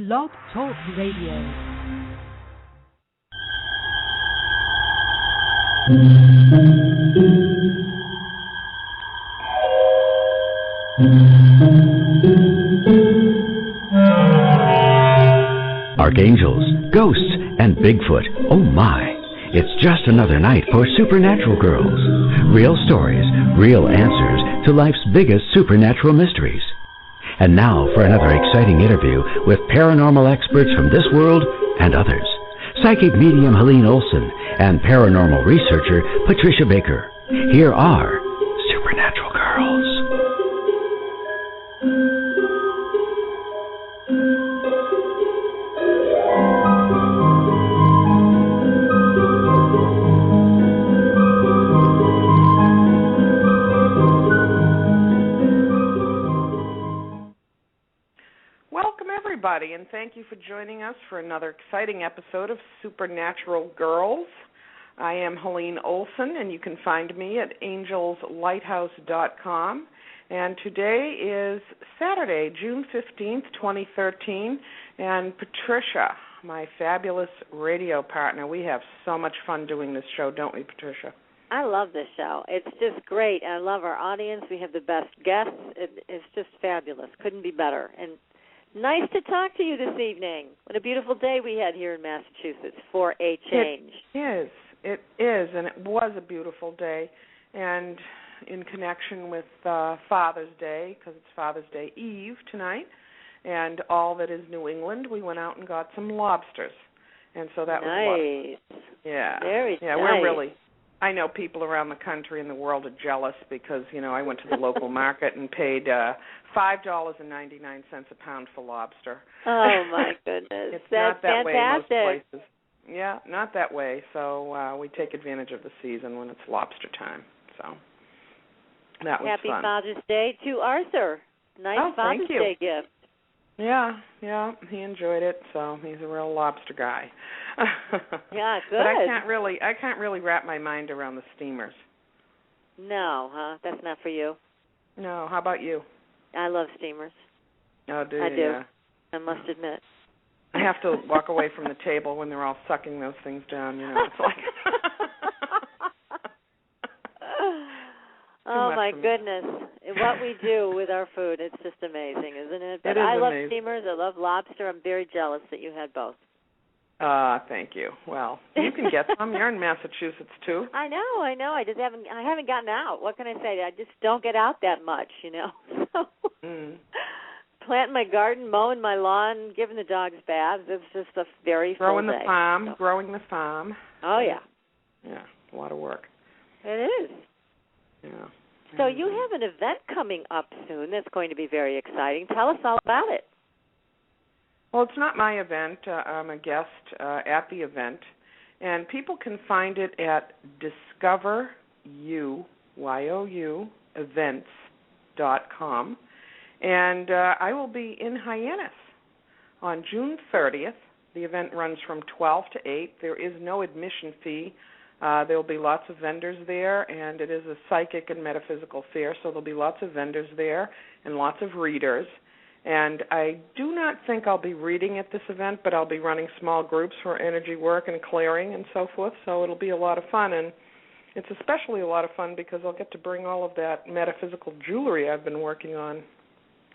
Blog Talk Radio. Archangels, ghosts, and Bigfoot. Oh my! It's just another night for Supernatural Girls. Real stories, real answers to life's biggest supernatural mysteries. And now for another exciting interview with paranormal experts from this world and others. Psychic medium Helene Olson and paranormal researcher Patricia Baker. Here are Supernatural Girls. And thank you for joining us for another exciting episode of Supernatural Girls. I am Helene Olson, and you can find me at angelslighthouse.com. And today is Saturday, June 15th, 2013, and Patricia, my fabulous radio partner. We have so much fun doing this show, don't we, Patricia? I love this show. It's just great. I love our audience. We have the best guests. It's just fabulous. Couldn't be better. And nice to talk to you this evening. What a beautiful day we had here in Massachusetts for a change. It is, and it was a beautiful day. And in connection with Father's Day, because it's Father's Day Eve tonight, and all that is New England, we went out and got some lobsters. And so that was a lot of fun. Yeah. Very nice. We're really, I know people around the country and the world are jealous because, I went to the local market and paid $5.99 a pound for lobster. Oh, my goodness. It's That's not that fantastic. way most places. Yeah, not that way. So we take advantage of the season when it's lobster time. So that was Happy fun. Father's Day to Arthur. Nice Father's Day gift. Yeah, he enjoyed it. So he's a real lobster guy. Yeah, good. But I can't really wrap my mind around the steamers. No, huh? That's not for you. No. How about you? I love steamers. Oh, do you? I do. Yeah. I must admit. I have to walk away from the table when they're all sucking those things down. It's like. Oh my goodness! What we do with our food, it's just amazing, isn't it? But I love steamers. I love lobster. I'm very jealous that you had both. Thank you. Well, you can get some. You're in Massachusetts too. I know. I just haven't gotten out. What can I say? I just don't get out that much, So, planting my garden, mowing my lawn, giving the dogs baths. It's just a very full day. Growing the farm. Oh yeah. Yeah, a lot of work. It is. Yeah. So you have an event coming up soon that's going to be very exciting. Tell us all about it. Well, it's not my event. I'm a guest at the event, and people can find it at discoverevents.com. And I will be in Hyannis on June 30th. The event runs from 12 to 8. There is no admission fee. There will be lots of vendors there, and it is a psychic and metaphysical fair, so there will be lots of vendors there and lots of readers. And I do not think I'll be reading at this event, but I'll be running small groups for energy work and clearing and so forth, so it'll be a lot of fun. And it's especially a lot of fun because I'll get to bring all of that metaphysical jewelry I've been working on.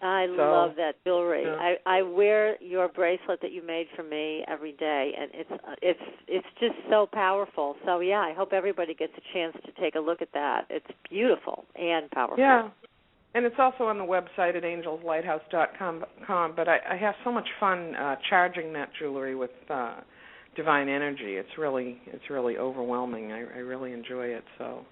I love that jewelry. Yeah. I wear your bracelet that you made for me every day, and it's just so powerful. So yeah, I hope everybody gets a chance to take a look at that. It's beautiful and powerful. Yeah, and it's also on the website at angelslighthouse.com. But I have so much fun charging that jewelry with divine energy. It's really overwhelming. I really enjoy it. So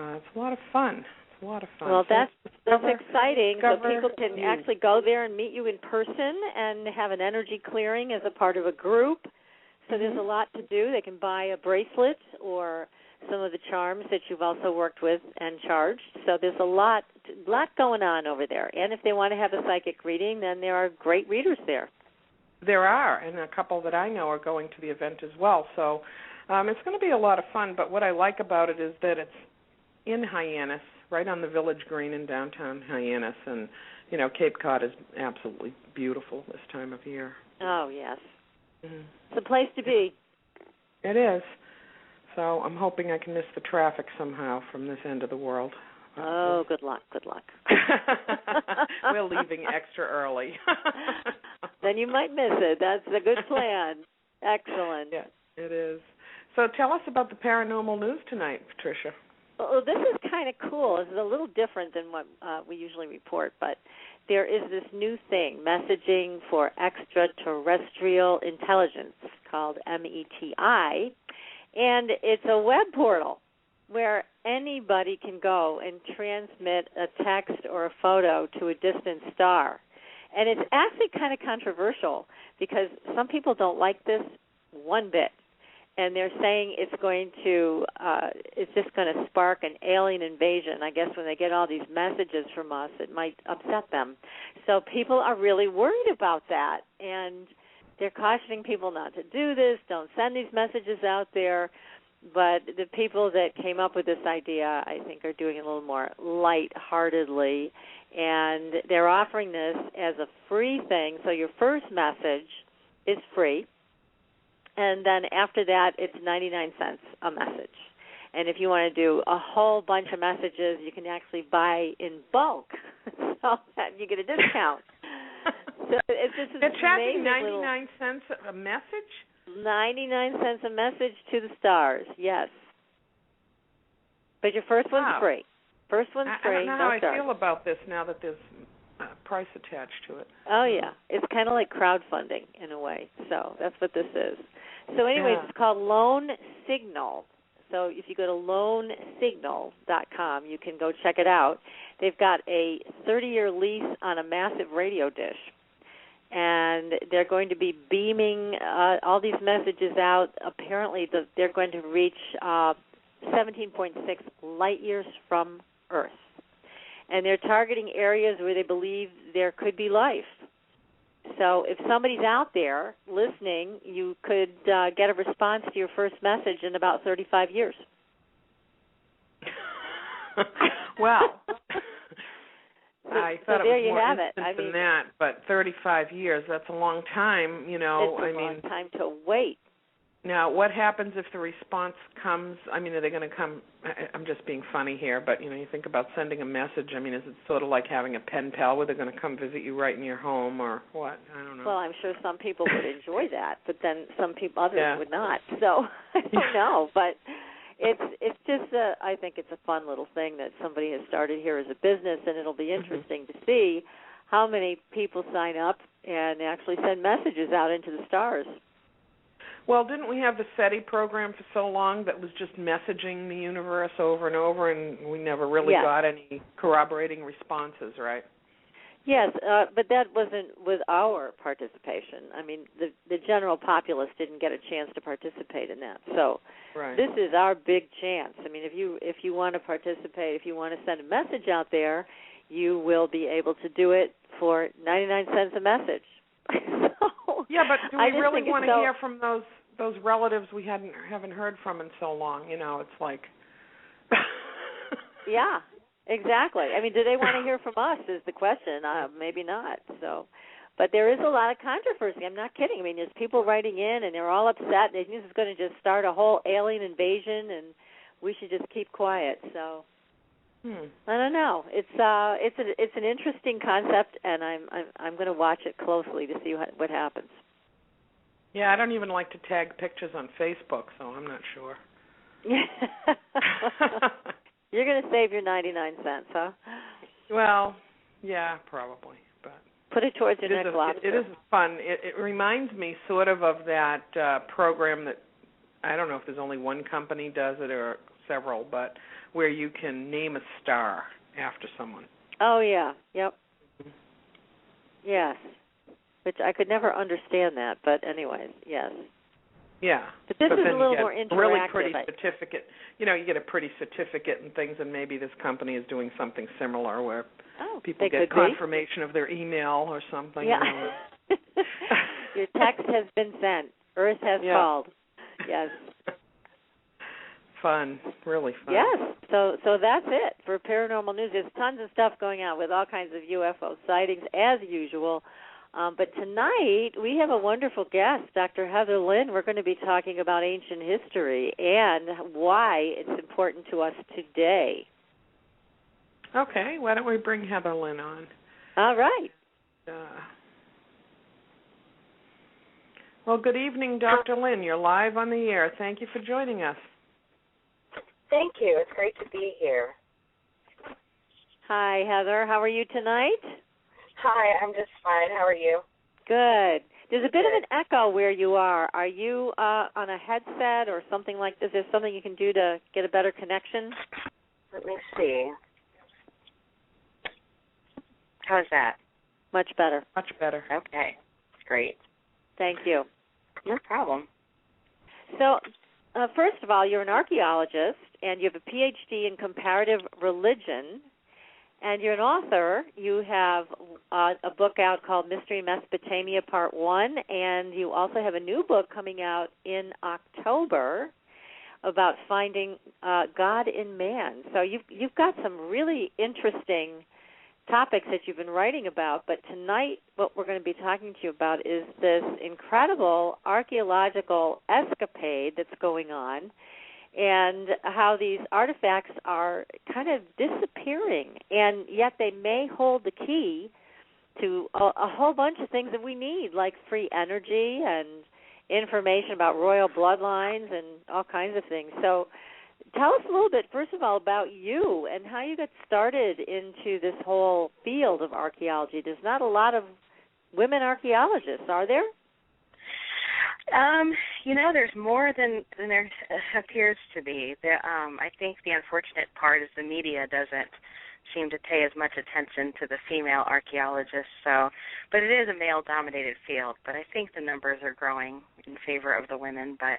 it's a lot of fun. A lot of fun. Well, that's exciting. So people can actually go there and meet you in person and have an energy clearing as a part of a group. So there's a lot to do. They can buy a bracelet or some of the charms that you've also worked with and charged. So there's a lot going on over there. And if they want to have a psychic reading, then there are great readers there. There are, and a couple that I know are going to the event as well. So it's going to be a lot of fun. But what I like about it is that it's in Hyannis, right on the Village Green in downtown Hyannis, and Cape Cod is absolutely beautiful this time of year. Oh, yes. It's a place to be. It is. So I'm hoping I can miss the traffic somehow from this end of the world. Oh, good luck. We're leaving extra early. Then you might miss it. That's a good plan. Excellent. Yeah, it is. So tell us about the paranormal news tonight, Patricia. Well, this is kind of cool. It's a little different than what we usually report, but there is this new thing, messaging for extraterrestrial intelligence, called METI, and it's a web portal where anybody can go and transmit a text or a photo to a distant star. And it's actually kind of controversial because some people don't like this one bit. And they're saying it's just going to spark an alien invasion. I guess when they get all these messages from us, it might upset them. So people are really worried about that. And they're cautioning people not to do this, don't send these messages out there. But the people that came up with this idea, I think, are doing it a little more lightheartedly. And they're offering this as a free thing. So your first message is free. And then after that, it's 99 cents a message. And if you want to do a whole bunch of messages, you can actually buy in bulk. So that you get a discount. So they're charging 99 cents a message? 99 cents a message to the stars, yes. But your first one's free. First one's free. I don't know how I feel about this now that there's a price attached to it. Oh, yeah. It's kind of like crowdfunding in a way. So that's what this is. So anyways, It's called Lone Signal. So if you go to lonesignal.com, you can go check it out. They've got a 30-year lease on a massive radio dish. And they're going to be beaming all these messages out. Apparently, they're going to reach 17.6 light years from Earth. And they're targeting areas where they believe there could be life. So if somebody's out there listening, you could get a response to your first message in about 35 years. Well, I thought so it was more instant than that, but 35 years, that's a long time, It's a long time to wait. Now, what happens if the response comes? I mean, are they going to come? I'm just being funny here, but, you think about sending a message. I mean, is it sort of like having a pen pal where they're going to come visit you right in your home or what? I don't know. Well, I'm sure some people would enjoy that, but then others would not. So I don't know, but it's just I think it's a fun little thing that somebody has started here as a business, and it'll be interesting to see how many people sign up and actually send messages out into the stars. Well, didn't we have the SETI program for so long that was just messaging the universe over and over, and we never really got any corroborating responses, right? Yes, but that wasn't with our participation. I mean, the general populace didn't get a chance to participate in that. So This is our big chance. I mean, if you want to participate, if you want to send a message out there, you will be able to do it for 99 cents a message. Yeah, but do we really want to hear from those relatives we haven't heard from in so long? It's like... Yeah, exactly. I mean, do they want to hear from us is the question. Maybe not. So, but there is a lot of controversy. I'm not kidding. I mean, there's people writing in, and they're all upset. They think this is going to just start a whole alien invasion, and we should just keep quiet. So... I don't know. It's an interesting concept, and I'm going to watch it closely to see what happens. Yeah, I don't even like to tag pictures on Facebook, so I'm not sure. You're going to save your 99 cents, huh? Well, yeah, probably, but put it towards your next lobster. It is fun. It reminds me sort of that program that I don't know if there's only one company does it or several, but where you can name a star after someone. Oh, yeah. Yep. Yes. Which I could never understand that, but anyways, yes. Yeah. But this is a little more interactive. Really pretty certificate. You get a pretty certificate and things, and maybe this company is doing something similar where people get confirmation of their email or something. Yeah. Your text has been sent. Earth has called. Yes. Fun, really fun. Yes, so that's it for paranormal news. There's tons of stuff going on with all kinds of UFO sightings, as usual. But tonight, we have a wonderful guest, Dr. Heather Lynn. We're going to be talking about ancient history and why it's important to us today. Okay, why don't we bring Heather Lynn on? All right. Well, good evening, Dr. Lynn. You're live on the air. Thank you for joining us. Thank you. It's great to be here. Hi, Heather. How are you tonight? Hi, I'm just fine. How are you? Good. There's a bit of an echo where you are. Are you on a headset or something like this? Is there something you can do to get a better connection? Let me see. How's that? Much better. Much better. Okay. Great. Thank you. No problem. So, first of all, you're an archaeologist, and you have a PhD in comparative religion, and you're an author. You have a book out called Mystery Mesopotamia Part 1, and you also have a new book coming out in October about finding God in man. So you've got some really interesting topics that you've been writing about, but tonight what we're going to be talking to you about is this incredible archaeological escapade that's going on and how these artifacts are kind of disappearing, and yet they may hold the key to a whole bunch of things that we need, like free energy and information about royal bloodlines and all kinds of things. So tell us a little bit, first of all, about you and how you got started into this whole field of archaeology. There's not a lot of women archaeologists, are there? There's more than there appears to be. I think the unfortunate part is the media doesn't seem to pay as much attention to the female archaeologists. But it is a male-dominated field. But I think the numbers are growing in favor of the women. But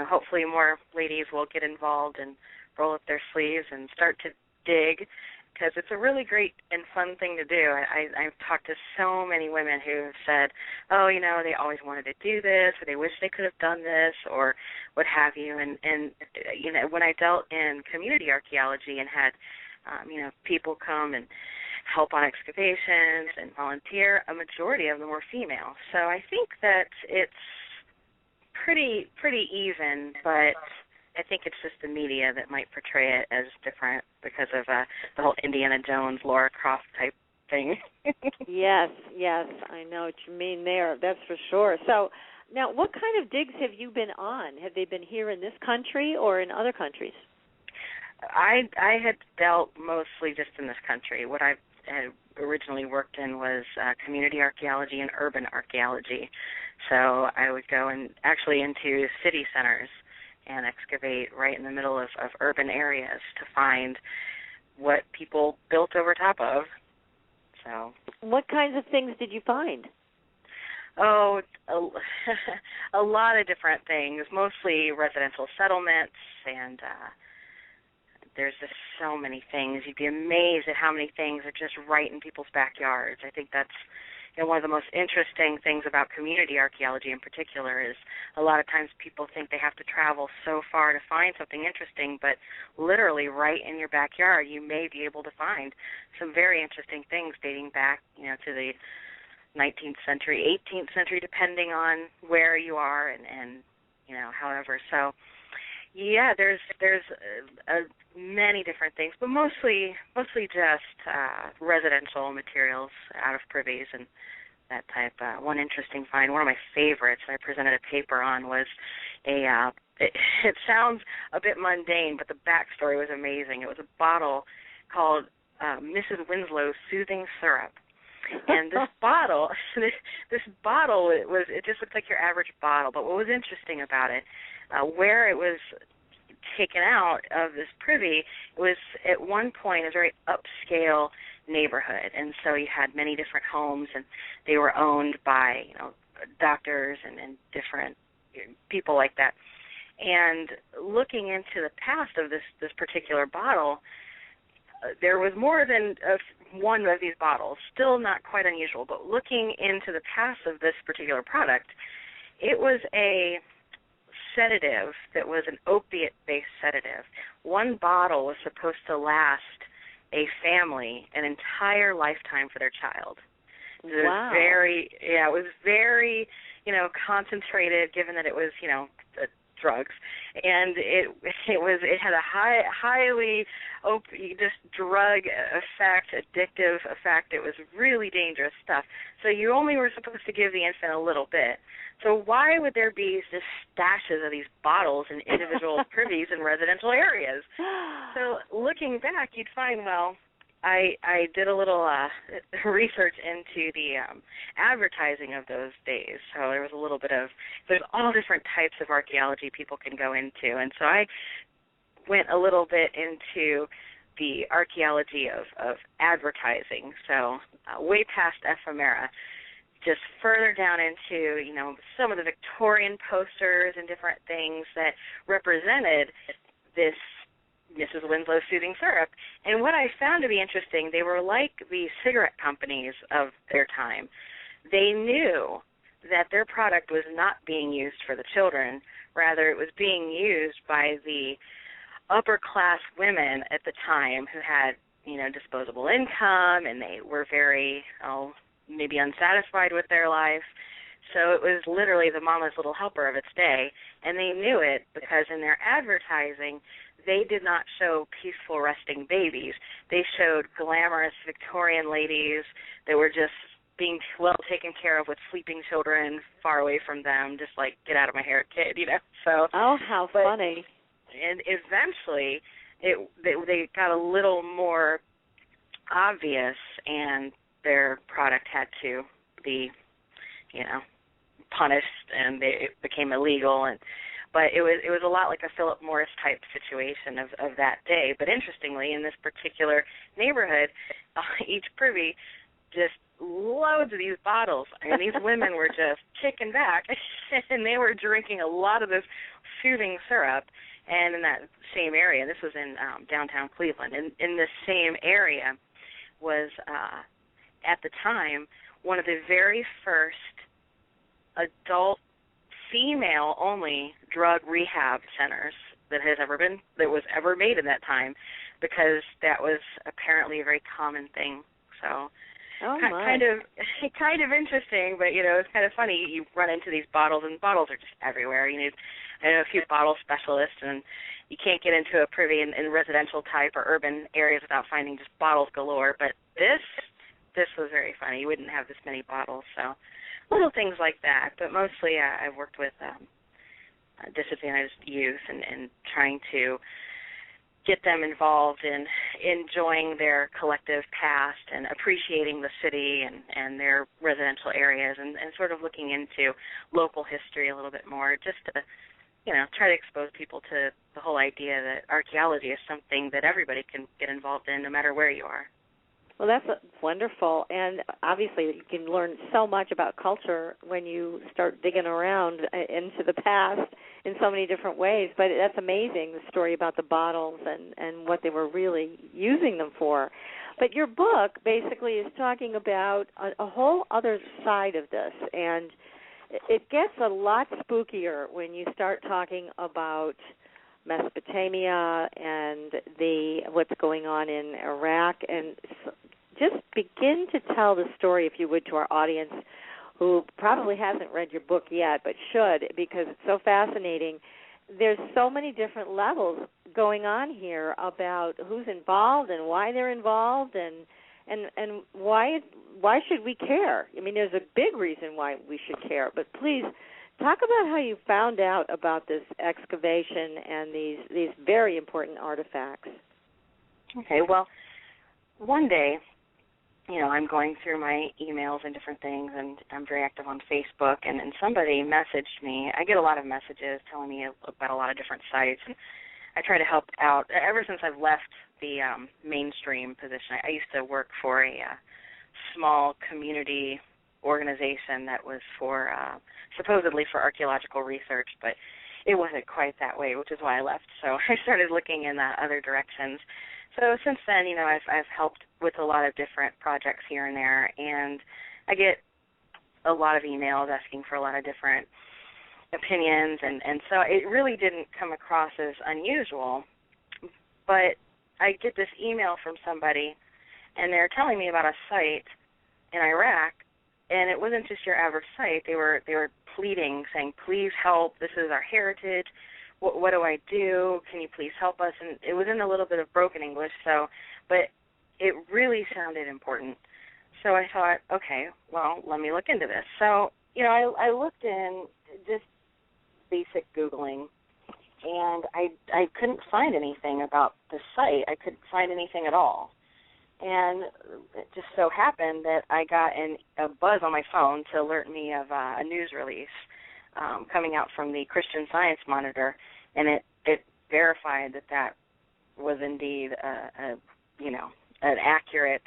hopefully more ladies will get involved and roll up their sleeves and start to dig, because it's a really great and fun thing to do. I've talked to so many women who have said, they always wanted to do this, or they wish they could have done this, or what have you. And when I dealt in community archaeology and had, people come and help on excavations and volunteer, a majority of them were female. So I think that it's pretty even, but I think it's just the media that might portray it as different because of the whole Indiana Jones, Laura Croft type thing. Yes, I know what you mean there. That's for sure. So now, what kind of digs have you been on? Have they been here in this country or in other countries? I had dealt mostly just in this country. What I had originally worked in was community archaeology and urban archaeology. So I would go actually into city centers and excavate right in the middle of urban areas to find what people built over top of. So, what kinds of things did you find? Oh, a lot of different things, mostly residential settlements, and there's just so many things. You'd be amazed at how many things are just right in people's backyards. I think that's one of the most interesting things about community archaeology in particular is a lot of times people think they have to travel so far to find something interesting, but literally right in your backyard you may be able to find some very interesting things dating back, to the 19th century, 18th century, depending on where you are and however. So, yeah, there's many different things, but mostly just residential materials out of privies and that type. One interesting find, one of my favorites that I presented a paper on was it sounds a bit mundane, but the backstory was amazing. It was a bottle called Mrs. Winslow's Soothing Syrup. And this bottle, it just looked like your average bottle, but what was interesting about it, where it was taken out of this privy, it was at one point a very upscale neighborhood, and so you had many different homes, and they were owned by doctors and different people like that. And looking into the past of this particular bottle, there was more than one of these bottles, still not quite unusual, but looking into the past of this particular product, it was a sedative that was an opiate-based sedative. One bottle was supposed to last a family an entire lifetime for their child. It was it was very, concentrated, given that it was, drugs, and it had a highly just drug effect, addictive effect. It was really dangerous stuff. So you only were supposed to give the infant a little bit. So why would there be just stashes of these bottles in individual privies in residential areas? So looking back, you'd find, I did a little research into the advertising of those days. So there was a little bit of, there's all different types of archaeology people can go into. And so I went a little bit into the archaeology of advertising. So way past ephemera, just further down into, some of the Victorian posters and different things that represented this Mrs. Winslow's soothing syrup. And what I found to be interesting, they were like the cigarette companies of their time. They knew that their product was not being used for the children. Rather, it was being used by the upper-class women at the time who had, disposable income, and they were very, maybe unsatisfied with their life. So it was literally the mama's little helper of its day, and they knew it because in their advertising, they did not show peaceful resting babies. They showed glamorous Victorian ladies that were just being well taken care of with sleeping children far away from them, just like, get out of my hair, kid, So, how funny. And eventually, they got a little more obvious, and their product had to be, punished, and it became illegal. But it was a lot like a Philip Morris type situation of that day. But interestingly, in this particular neighborhood, each privy just loads of these bottles. I mean, these women were just kicking back, and they were drinking a lot of this soothing syrup. And in that same area, this was in downtown Cleveland, in the same area was, at the time, one of the very first adult female-only drug rehab centers that was ever made in that time, because that was apparently a very common thing. So, kind of interesting, but it's kind of funny. You run into these bottles, and bottles are just everywhere. You need, a few bottle specialists, and you can't get into a privy in residential type or urban areas without finding just bottles galore. But this was very funny. You wouldn't have this many bottles, so. Little things like that, but mostly I've worked with disadvantaged youth and trying to get them involved in enjoying their collective past and appreciating the city and their residential areas and sort of looking into local history a little bit more, just to, try to expose people to the whole idea that archaeology is something that everybody can get involved in no matter where you are. Well, that's wonderful, and obviously you can learn so much about culture when you start digging around into the past in so many different ways, but that's amazing, the story about the bottles and what they were really using them for. But your book basically is talking about a whole other side of this, and it gets a lot spookier when you start talking about Mesopotamia and what's going on in Iraq, and just begin to tell the story, if you would, to our audience who probably hasn't read your book yet but should, because it's so fascinating. There's so many different levels going on here about who's involved and why they're involved and why should we care. I mean, there's a big reason why we should care, but please talk about how you found out about this excavation and these very important artifacts. Okay, well, one day, I'm going through my emails and different things, and I'm very active on Facebook, and somebody messaged me. I get a lot of messages telling me about a lot of different sites, and I try to help out. Ever since I've left the mainstream position, I used to work for a small community organization that was for supposedly for archaeological research, but it wasn't quite that way, which is why I left. So I started looking in other directions. So since then, I've helped with a lot of different projects here and there, and I get a lot of emails asking for a lot of different opinions, and so it really didn't come across as unusual. But I get this email from somebody, and they're telling me about a site in Iraq, and it wasn't just your average site. They were pleading, saying, please help, this is our heritage, what do I do, can you please help us? And it was in a little bit of broken English, but it really sounded important. So I thought, okay, well, let me look into this. So, I looked in just basic Googling, and I couldn't find anything about the site. I couldn't find anything at all. And it just so happened that I got a buzz on my phone to alert me of a news release coming out from the Christian Science Monitor, and it verified that was indeed an accurate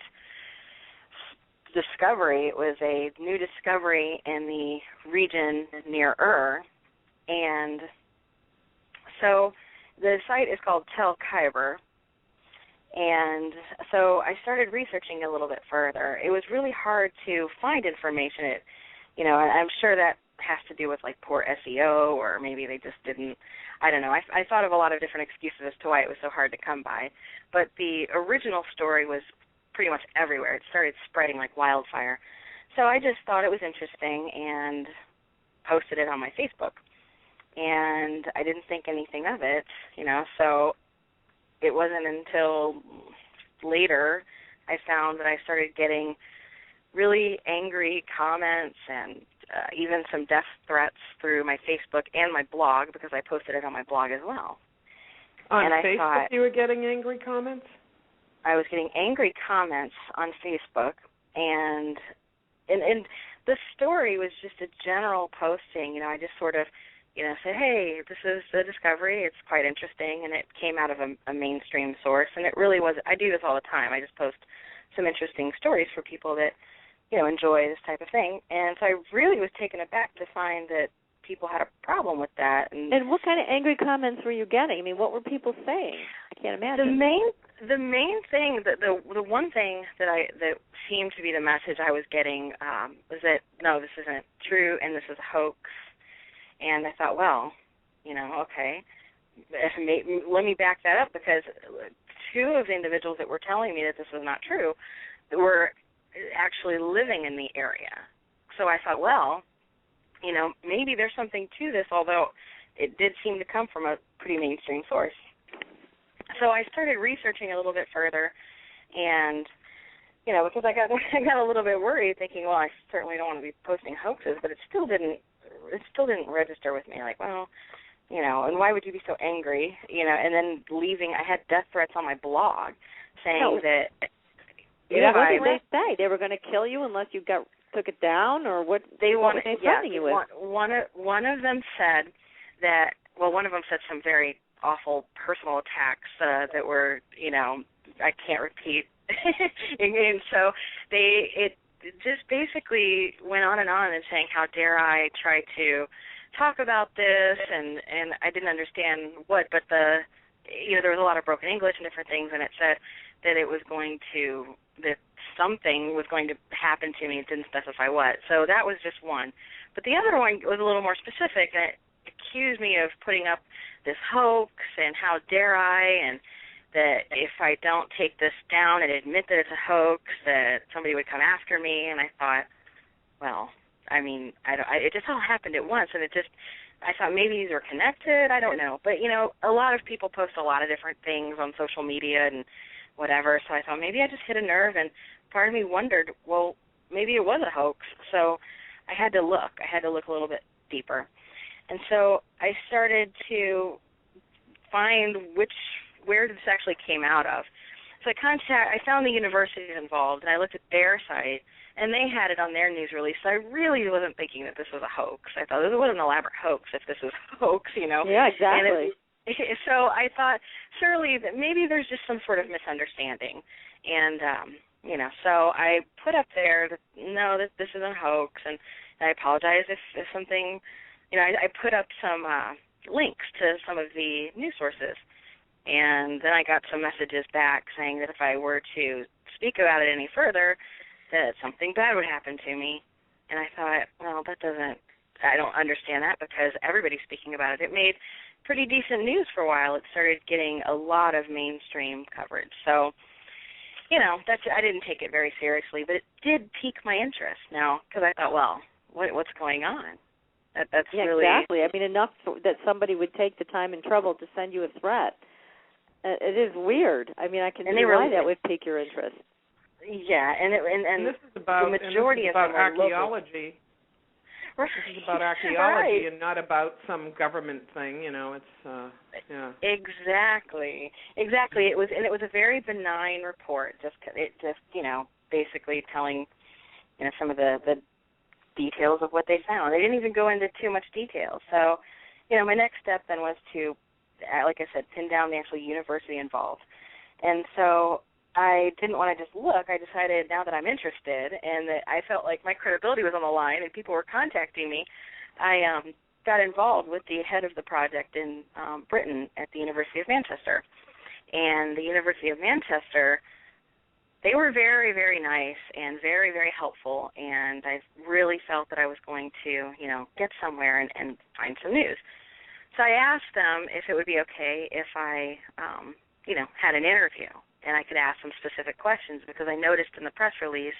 discovery. It was a new discovery in the region near Ur, and so the site is called Tel Khyber. And so I started researching a little bit further. It was really hard to find information. I'm sure that has to do with like poor SEO, or maybe they just didn't. I don't know. I thought of a lot of different excuses as to why it was so hard to come by. But the original story was pretty much everywhere. It started spreading like wildfire. So I just thought it was interesting and posted it on my Facebook. And I didn't think anything of it, so it wasn't until later I found that I started getting really angry comments and even some death threats through my Facebook and my blog, because I posted it on my blog as well. On Facebook you were getting angry comments? I was getting angry comments on Facebook, and the story was just a general posting. I just sort of said, hey, this is the discovery. It's quite interesting, and it came out of a mainstream source, and it really was. I do this all the time. I just post some interesting stories for people that, enjoy this type of thing. And so I really was taken aback to find that people had a problem with that. And what kind of angry comments were you getting? I mean, what were people saying? I can't imagine. The main thing, the one thing that seemed to be the message I was getting was that, no, this isn't true, and this is a hoax. And I thought, well, okay, let me back that up, because two of the individuals that were telling me that this was not true were actually living in the area. So I thought, well, maybe there's something to this, although it did seem to come from a pretty mainstream source. So I started researching a little bit further, and because I got a little bit worried, thinking, well, I certainly don't want to be posting hoaxes, but it still didn't register with me. Like, well, and why would you be so angry? And then I had death threats on my blog saying that. Yeah, what did they say? They were going to kill you unless you took it down, or what? What were they threatening you with? One of them said that. Well, one of them said some very awful personal attacks that were, I can't repeat. and so it just basically went on and saying, how dare I try to talk about this, and I didn't understand what, but there was a lot of broken English and different things, and it said that that something was going to happen to me. It didn't specify what. So that was just one. But the other one was a little more specific, and it accused me of putting up this hoax, and how dare I, and that if I don't take this down and admit that it's a hoax, that somebody would come after me. And I thought, well, I mean, it just all happened at once, and I thought maybe these were connected. I don't know. But, a lot of people post a lot of different things on social media and whatever, so I thought maybe I just hit a nerve, and part of me wondered, well, maybe it was a hoax. So I had to look. A little bit deeper. And so I started to find where this actually came out of. So I found the universities involved, and I looked at their site, and they had it on their news release. So I really wasn't thinking that this was a hoax. I thought, this was an elaborate hoax if this was a hoax, Yeah, exactly. So I thought, surely that maybe there's just some sort of misunderstanding. And, so I put up there that, no, this isn't a hoax, and I apologize if something, I put up some links to some of the news sources. And then I got some messages back saying that if I were to speak about it any further, that something bad would happen to me. And I thought, well, that doesn't I don't understand that because everybody's speaking about it. It made pretty decent news for a while. It started getting a lot of mainstream coverage. So, I didn't take it very seriously, but it did pique my interest now because I thought, well, what's going on? That's really... Exactly. I mean, enough that somebody would take the time and trouble to send you a threat. It is weird. I mean, I can see why that would pique your interest. Yeah, and this is about, the majority of them are local. archaeology. Right. This is about archaeology right. and not about some government thing. It's yeah. Exactly. It was a very benign report. It just basically telling some of the details of what they found. They didn't even go into too much detail. So, my next step then was to, like I said, pin down the actual university involved. And so I didn't want to just look. I decided now that I'm interested and that I felt like my credibility was on the line and people were contacting me, I got involved with the head of the project in Britain at the University of Manchester. And the University of Manchester, they were very, very nice and very, very helpful, and I really felt that I was going to, get somewhere and find some news. So I asked them if it would be okay if I, had an interview and I could ask some specific questions because I noticed in the press release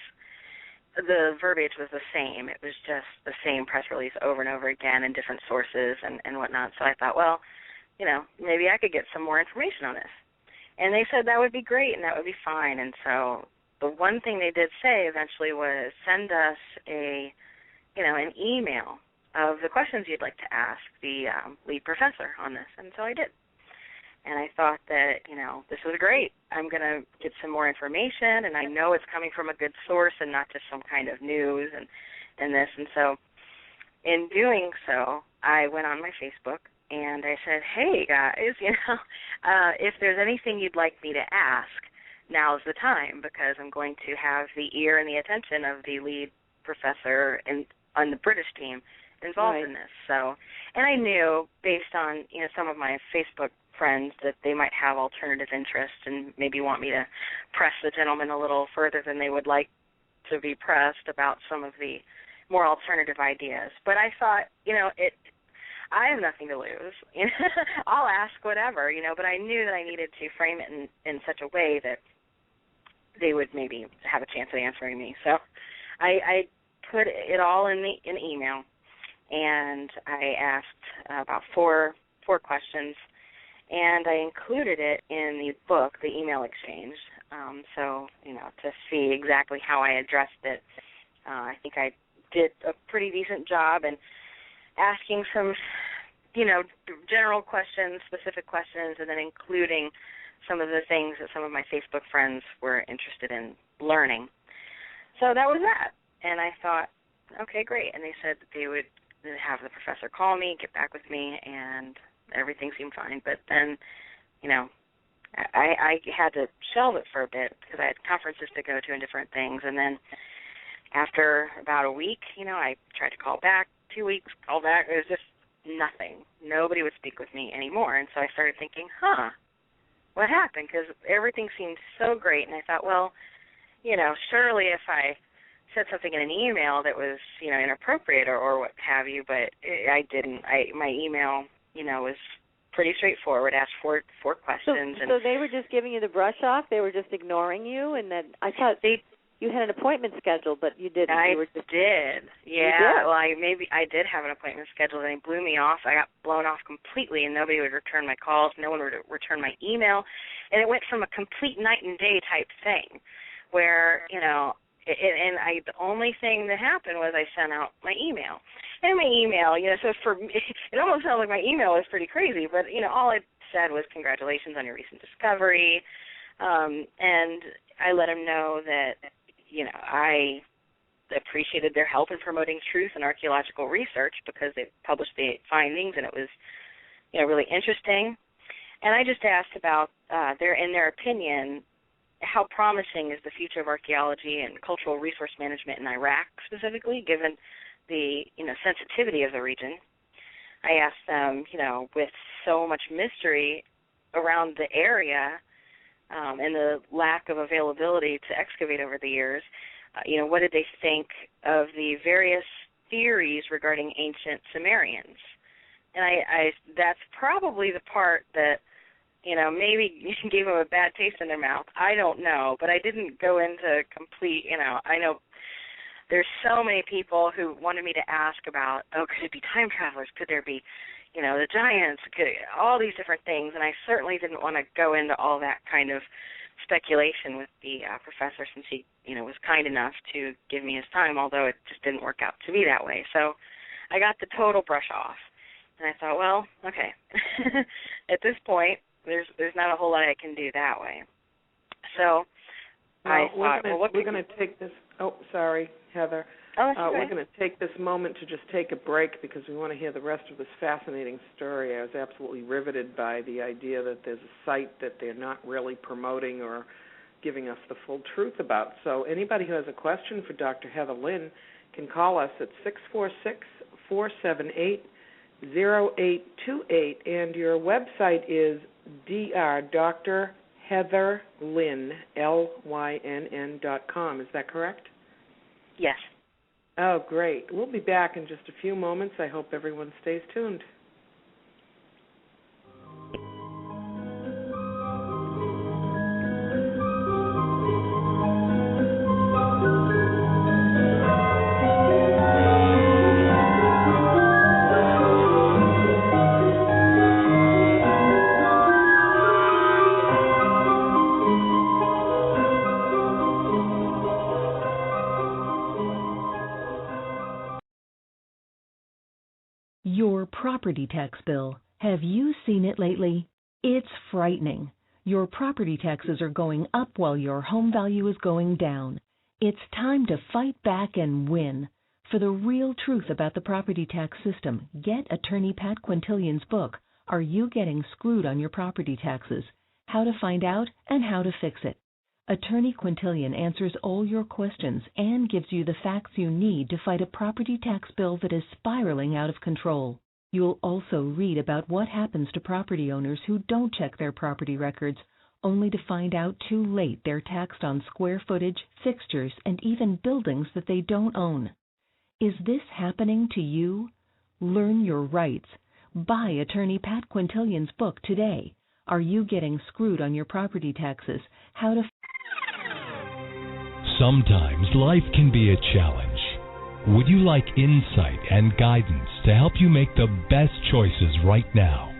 the verbiage was the same. It was just the same press release over and over again in different sources and whatnot. So I thought, well, maybe I could get some more information on this. And they said that would be great and that would be fine. And so the one thing they did say eventually was send us an email of the questions you'd like to ask the lead professor on this. And so I did. And I thought that, this was great. I'm going to get some more information, and I know it's coming from a good source and not just some kind of news and this. And so in doing so, I went on my Facebook, and I said, hey, guys, if there's anything you'd like me to ask, now's the time because I'm going to have the ear and the attention of the lead professor on the British team involved in this. So, and I knew based on, some of my Facebook friends that they might have alternative interests and maybe want me to press the gentleman a little further than they would like to be pressed about some of the more alternative ideas. But I thought, I have nothing to lose. I'll ask whatever, but I knew that I needed to frame it in such a way that they would maybe have a chance at answering me. So I put it all in an email, and I asked about four questions, and I included it in the book, The Email Exchange, to see exactly how I addressed it. I think I did a pretty decent job in asking some, general questions, specific questions, and then including some of the things that some of my Facebook friends were interested in learning. So that was that. And I thought, okay, great. And they said that they would have the professor call me, get back with me, and everything seemed fine. But then, I had to shelve it for a bit because I had conferences to go to and different things. And then after about a week, I tried to call back, 2 weeks, call back. It was just nothing. Nobody would speak with me anymore. And so I started thinking, what happened? Because everything seemed so great. And I thought, well, surely if I said something in an email that was, inappropriate or what have you, but I didn't. My email, was pretty straightforward, asked four questions. So they were just giving you the brush off? They were just ignoring you? And then I thought you had an appointment scheduled, but you didn't. I did. Yeah. Did? Well, I did have an appointment scheduled, and they blew me off. I got blown off completely, and nobody would return my calls. No one would return my email. And it went from a complete night and day type thing where, the only thing that happened was I sent out my email. And my email, so for me, it almost sounds like my email was pretty crazy, but, all it said was congratulations on your recent discovery. And I let them know that, I appreciated their help in promoting truth in archaeological research because they published the findings and it was, really interesting. And I just asked about in their opinion, how promising is the future of archaeology and cultural resource management in Iraq specifically, given the sensitivity of the region. I asked them, with so much mystery around the area and the lack of availability to excavate over the years, what did they think of the various, theories regarding ancient Sumerians. And I that's probably the part that, maybe gave them a bad taste in their mouth. I don't know, but I didn't go into complete, I know there's so many people who wanted me to ask about, could it be time travelers? Could there be, the giants? All these different things, and I certainly didn't want to go into all that kind of speculation with the professor, since he, was kind enough to give me his time, although it just didn't work out to be that way. So I got the total brush off. And I thought, well, okay, at this point, there's not a whole lot I can do that way. So I thought, we're going to take this. Oh, sorry, Heather. We're going to take this moment to just take a break because we want to hear the rest of this fascinating story. I was absolutely riveted by the idea that there's a site that they're not really promoting or giving us the full truth about. So anybody who has a question for Dr. Heather Lynn can call us at 646-478-0828, and your website is Dr. Heather Lynn, LYNN.com. Is that correct? Yes. Oh, great. We'll be back in just a few moments. I hope everyone stays tuned. Your property tax bill. Have you seen it lately? It's frightening. Your property taxes are going up while your home value is going down. It's time to fight back and win. For the real truth about the property tax system, get attorney Pat Quintilian's book, Are You Getting Screwed on Your Property Taxes? How to Find Out and How to Fix It. Attorney Quintilian answers all your questions and gives you the facts you need to fight a property tax bill that is spiraling out of control. You'll also read about what happens to property owners who don't check their property records, only to find out too late they're taxed on square footage, fixtures, and even buildings that they don't own. Is this happening to you? Learn your rights. Buy attorney Pat Quintilian's book today. Are You Getting Screwed on Your Property Taxes? How to... Sometimes life can be a challenge. Would you like insight and guidance to help you make the best choices right now?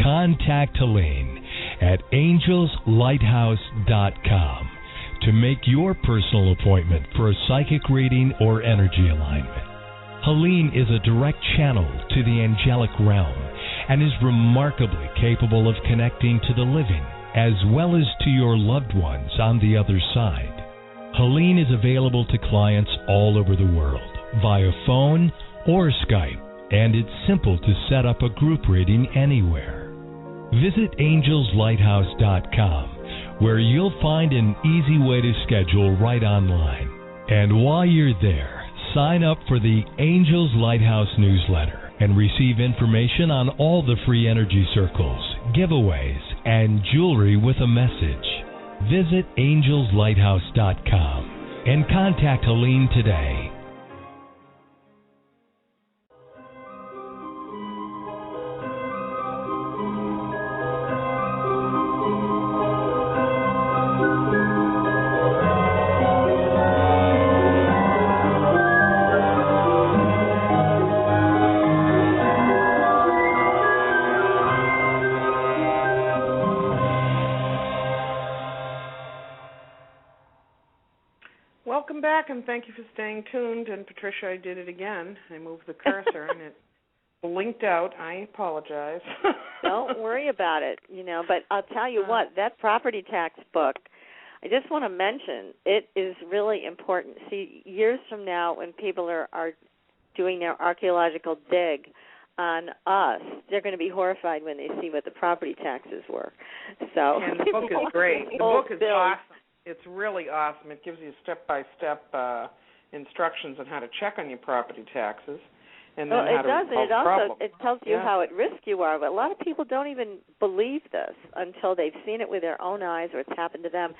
Contact Helene at angelslighthouse.com to make your personal appointment for a psychic reading or energy alignment. Helene is a direct channel to the angelic realm and is remarkably capable of connecting to the living as well as to your loved ones on the other side. Helene is available to clients all over the world via phone or Skype, and it's simple to set up a group reading anywhere. Visit angelslighthouse.com, where you'll find an easy way to schedule right online. And while you're there, sign up for the Angels Lighthouse newsletter and receive information on all the free energy circles, giveaways, and jewelry with a message. Visit angelslighthouse.com and contact Helene today. Welcome back, and thank you for staying tuned. And Patricia, I did it again. I moved the cursor, and it blinked out. I apologize. Don't worry about it, But I'll tell you what, that property tax book, I just want to mention, it is really important. See, years from now, when people are doing their archaeological dig on us, they're going to be horrified when they see what the property taxes were. So, and the book is great. The book is awesome. It's really awesome. It gives you step-by-step instructions on how to check on your property taxes, and then how to resolve problems. It tells you how at risk you are. But a lot of people don't even believe this until they've seen it with their own eyes or it's happened to them.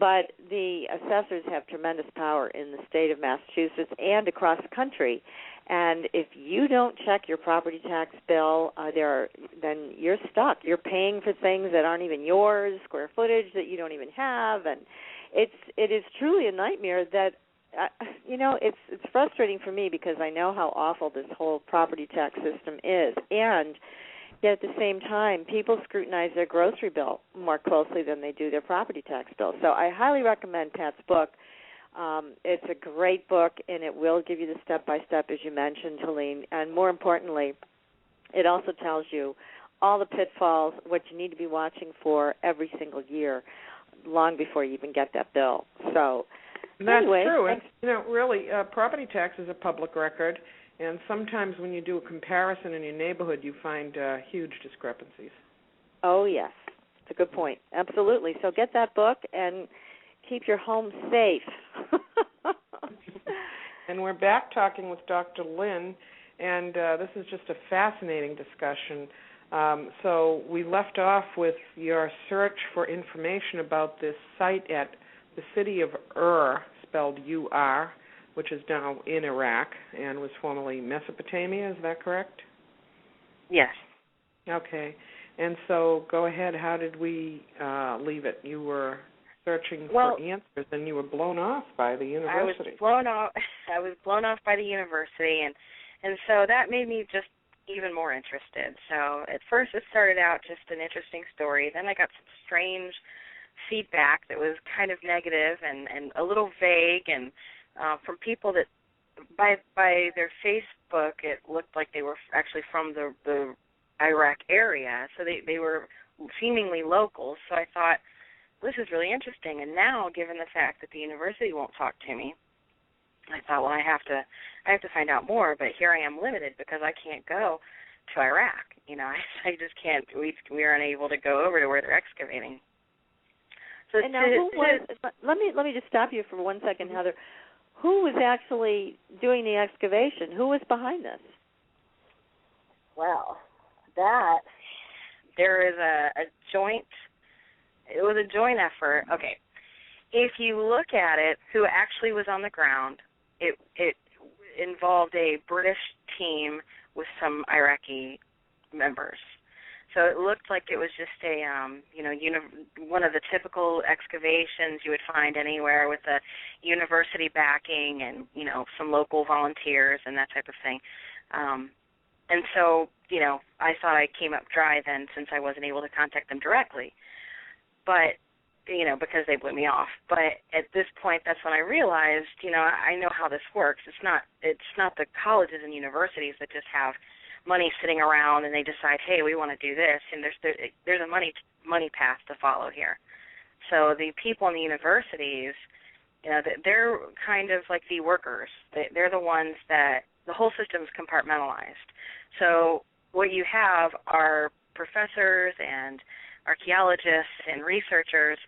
But the assessors have tremendous power in the state of Massachusetts and across the country, And if you don't check your property tax bill, then you're stuck. You're paying for things that aren't even yours, square footage that you don't even have, and it is truly a nightmare. That it's frustrating for me because I know how awful this whole property tax system is, and yet at the same time, people scrutinize their grocery bill more closely than they do their property tax bill. So I highly recommend Pat's book. It's a great book, and it will give you the step-by-step, as you mentioned, Helene. And more importantly, it also tells you all the pitfalls, what you need to be watching for every single year, long before you even get that bill. So that's anyway, true. And, really, property tax is a public record, and sometimes when you do a comparison in your neighborhood, you find huge discrepancies. Oh, yes. It's a good point. Absolutely. So get that book and keep your home safe. And we're back talking with Dr. Lynn, and this is just a fascinating discussion. So we left off with your search for information about this site at the city of Ur, spelled U-R, which is now in Iraq and was formerly Mesopotamia. Is that correct? Yes. Okay. And so go ahead. How did we leave it? You were searching for answers, and you were blown off by the university. I was blown off by the university, and so that made me just even more interested. So at first it started out just an interesting story. Then I got some strange feedback that was kind of negative and a little vague, and from people that by their Facebook it looked like they were actually from the Iraq area, so they were seemingly local. So I thought, this is really interesting. And now, given the fact that the university won't talk to me, I thought, well, I have to find out more. But here I am limited because I can't go to Iraq. I just can't. We are unable to go over to where they're excavating. So and now, let me just stop you for 1 second, Heather. Who was actually doing the excavation? Who was behind this? Well, there is a joint. It was a joint effort. Okay. If you look at it, who actually was on the ground, it involved a British team with some Iraqi members. So it looked like it was just a, one of the typical excavations you would find anywhere with a university backing and, some local volunteers and that type of thing. And so, I thought I came up dry then since I wasn't able to contact them directly. But, because they blew me off. But at this point, that's when I realized, I know how this works. It's not the colleges and universities that just have money sitting around and they decide, hey, we want to do this, and there's a money path to follow here. So the people in the universities, they're kind of like the workers. They're the ones that the whole system is compartmentalized. So what you have are professors and archaeologists and researchers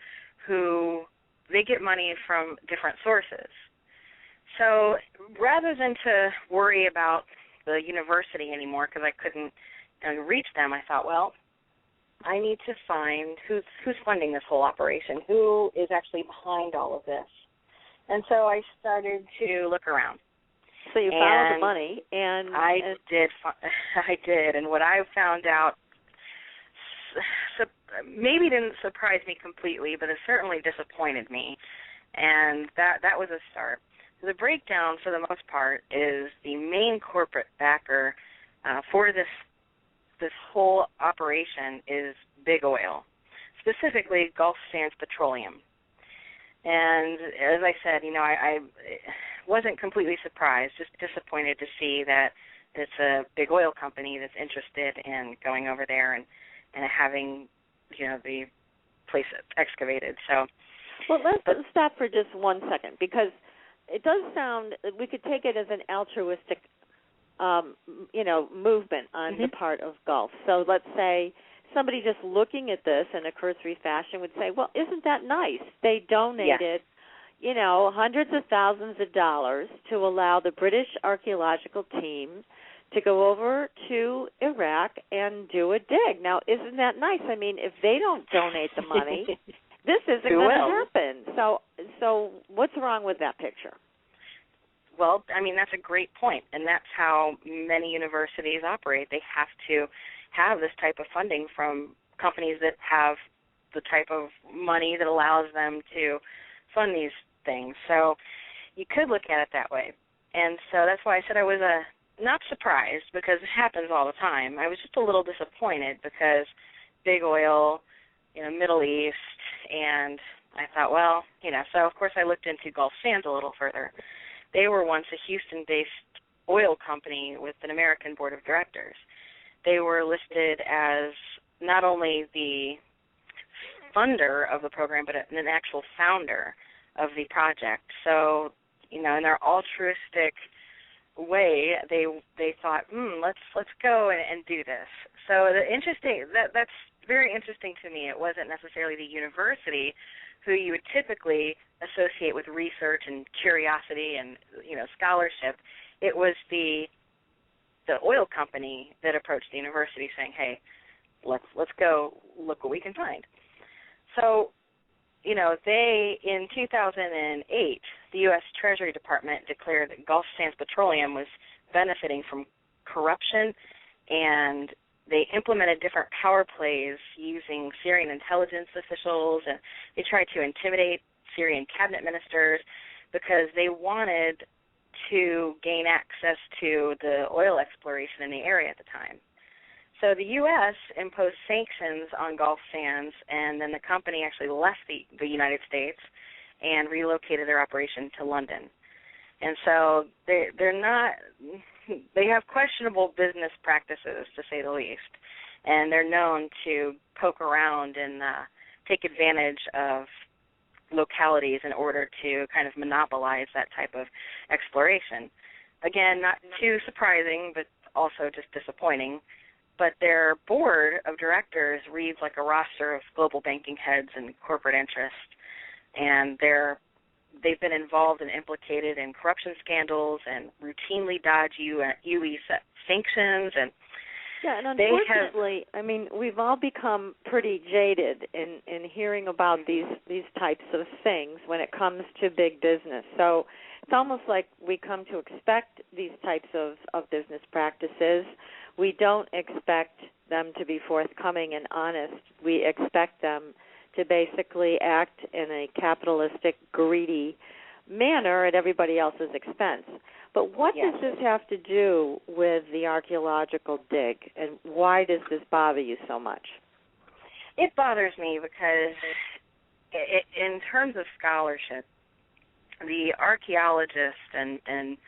who they get money from different sources. So rather than to worry about the university anymore because I couldn't reach them, I thought, well, I need to find who's funding this whole operation, who is actually behind all of this. And so I started to look around. So you found the money, and I did, and what I found out maybe didn't surprise me completely, but it certainly disappointed me, and that was a start. The breakdown, for the most part, is the main corporate backer for this whole operation is big oil, specifically Gulf Sands Petroleum. And as I said, I wasn't completely surprised, just disappointed to see that it's a big oil company that's interested in going over there and having, the place excavated. So, well, let's stop for just 1 second, because it does sound, we could take it as an altruistic, movement on the part of Gulf. So let's say somebody just looking at this in a cursory fashion would say, well, isn't that nice? They donated, hundreds of thousands of dollars to allow the British archaeological team to go over to Iraq and do a dig. Now, isn't that nice? I mean, if they don't donate the money, this isn't going to happen. So what's wrong with that picture? Well, I mean, that's a great point, and that's how many universities operate. They have to have this type of funding from companies that have the type of money that allows them to fund these things. So you could look at it that way. And so that's why I said I was not surprised, because it happens all the time. I was just a little disappointed because big oil, Middle East, and I thought, well, so of course I looked into Gulf Sands a little further. They were once a Houston-based oil company with an American board of directors. They were listed as not only the funder of the program, but an actual founder of the project. So, in their altruistic way, they thought, let's go and do this. So that's very interesting to me. It wasn't necessarily the university, who you would typically associate with research and curiosity and scholarship. It was the oil company that approached the university, saying, "Hey, let's go look what we can find." So, they in 2008, the U.S. Treasury Department declared that Gulf Sands Petroleum was benefiting from corruption, and they implemented different power plays using Syrian intelligence officials, and they tried to intimidate Syrian cabinet ministers because they wanted to gain access to the oil exploration in the area at the time. So the U.S. imposed sanctions on Gulf Sands, and then the company actually left the United States and relocated their operation to London. And so they're not, they have questionable business practices, to say the least, and they're known to poke around and take advantage of localities in order to kind of monopolize that type of exploration. Again, not too surprising, but also just disappointing. But their board of directors reads like a roster of global banking heads and corporate interests, and they've been involved and implicated in corruption scandals and routinely dodge UE sanctions. And yeah, and unfortunately, we've all become pretty jaded in hearing about these types of things when it comes to big business. So it's almost like we come to expect these types of business practices. We don't expect them to be forthcoming and honest. We expect them to basically act in a capitalistic, greedy manner at everybody else's expense. But what does this have to do with the archaeological dig, and why does this bother you so much? It bothers me because in terms of scholarship, the archaeologists and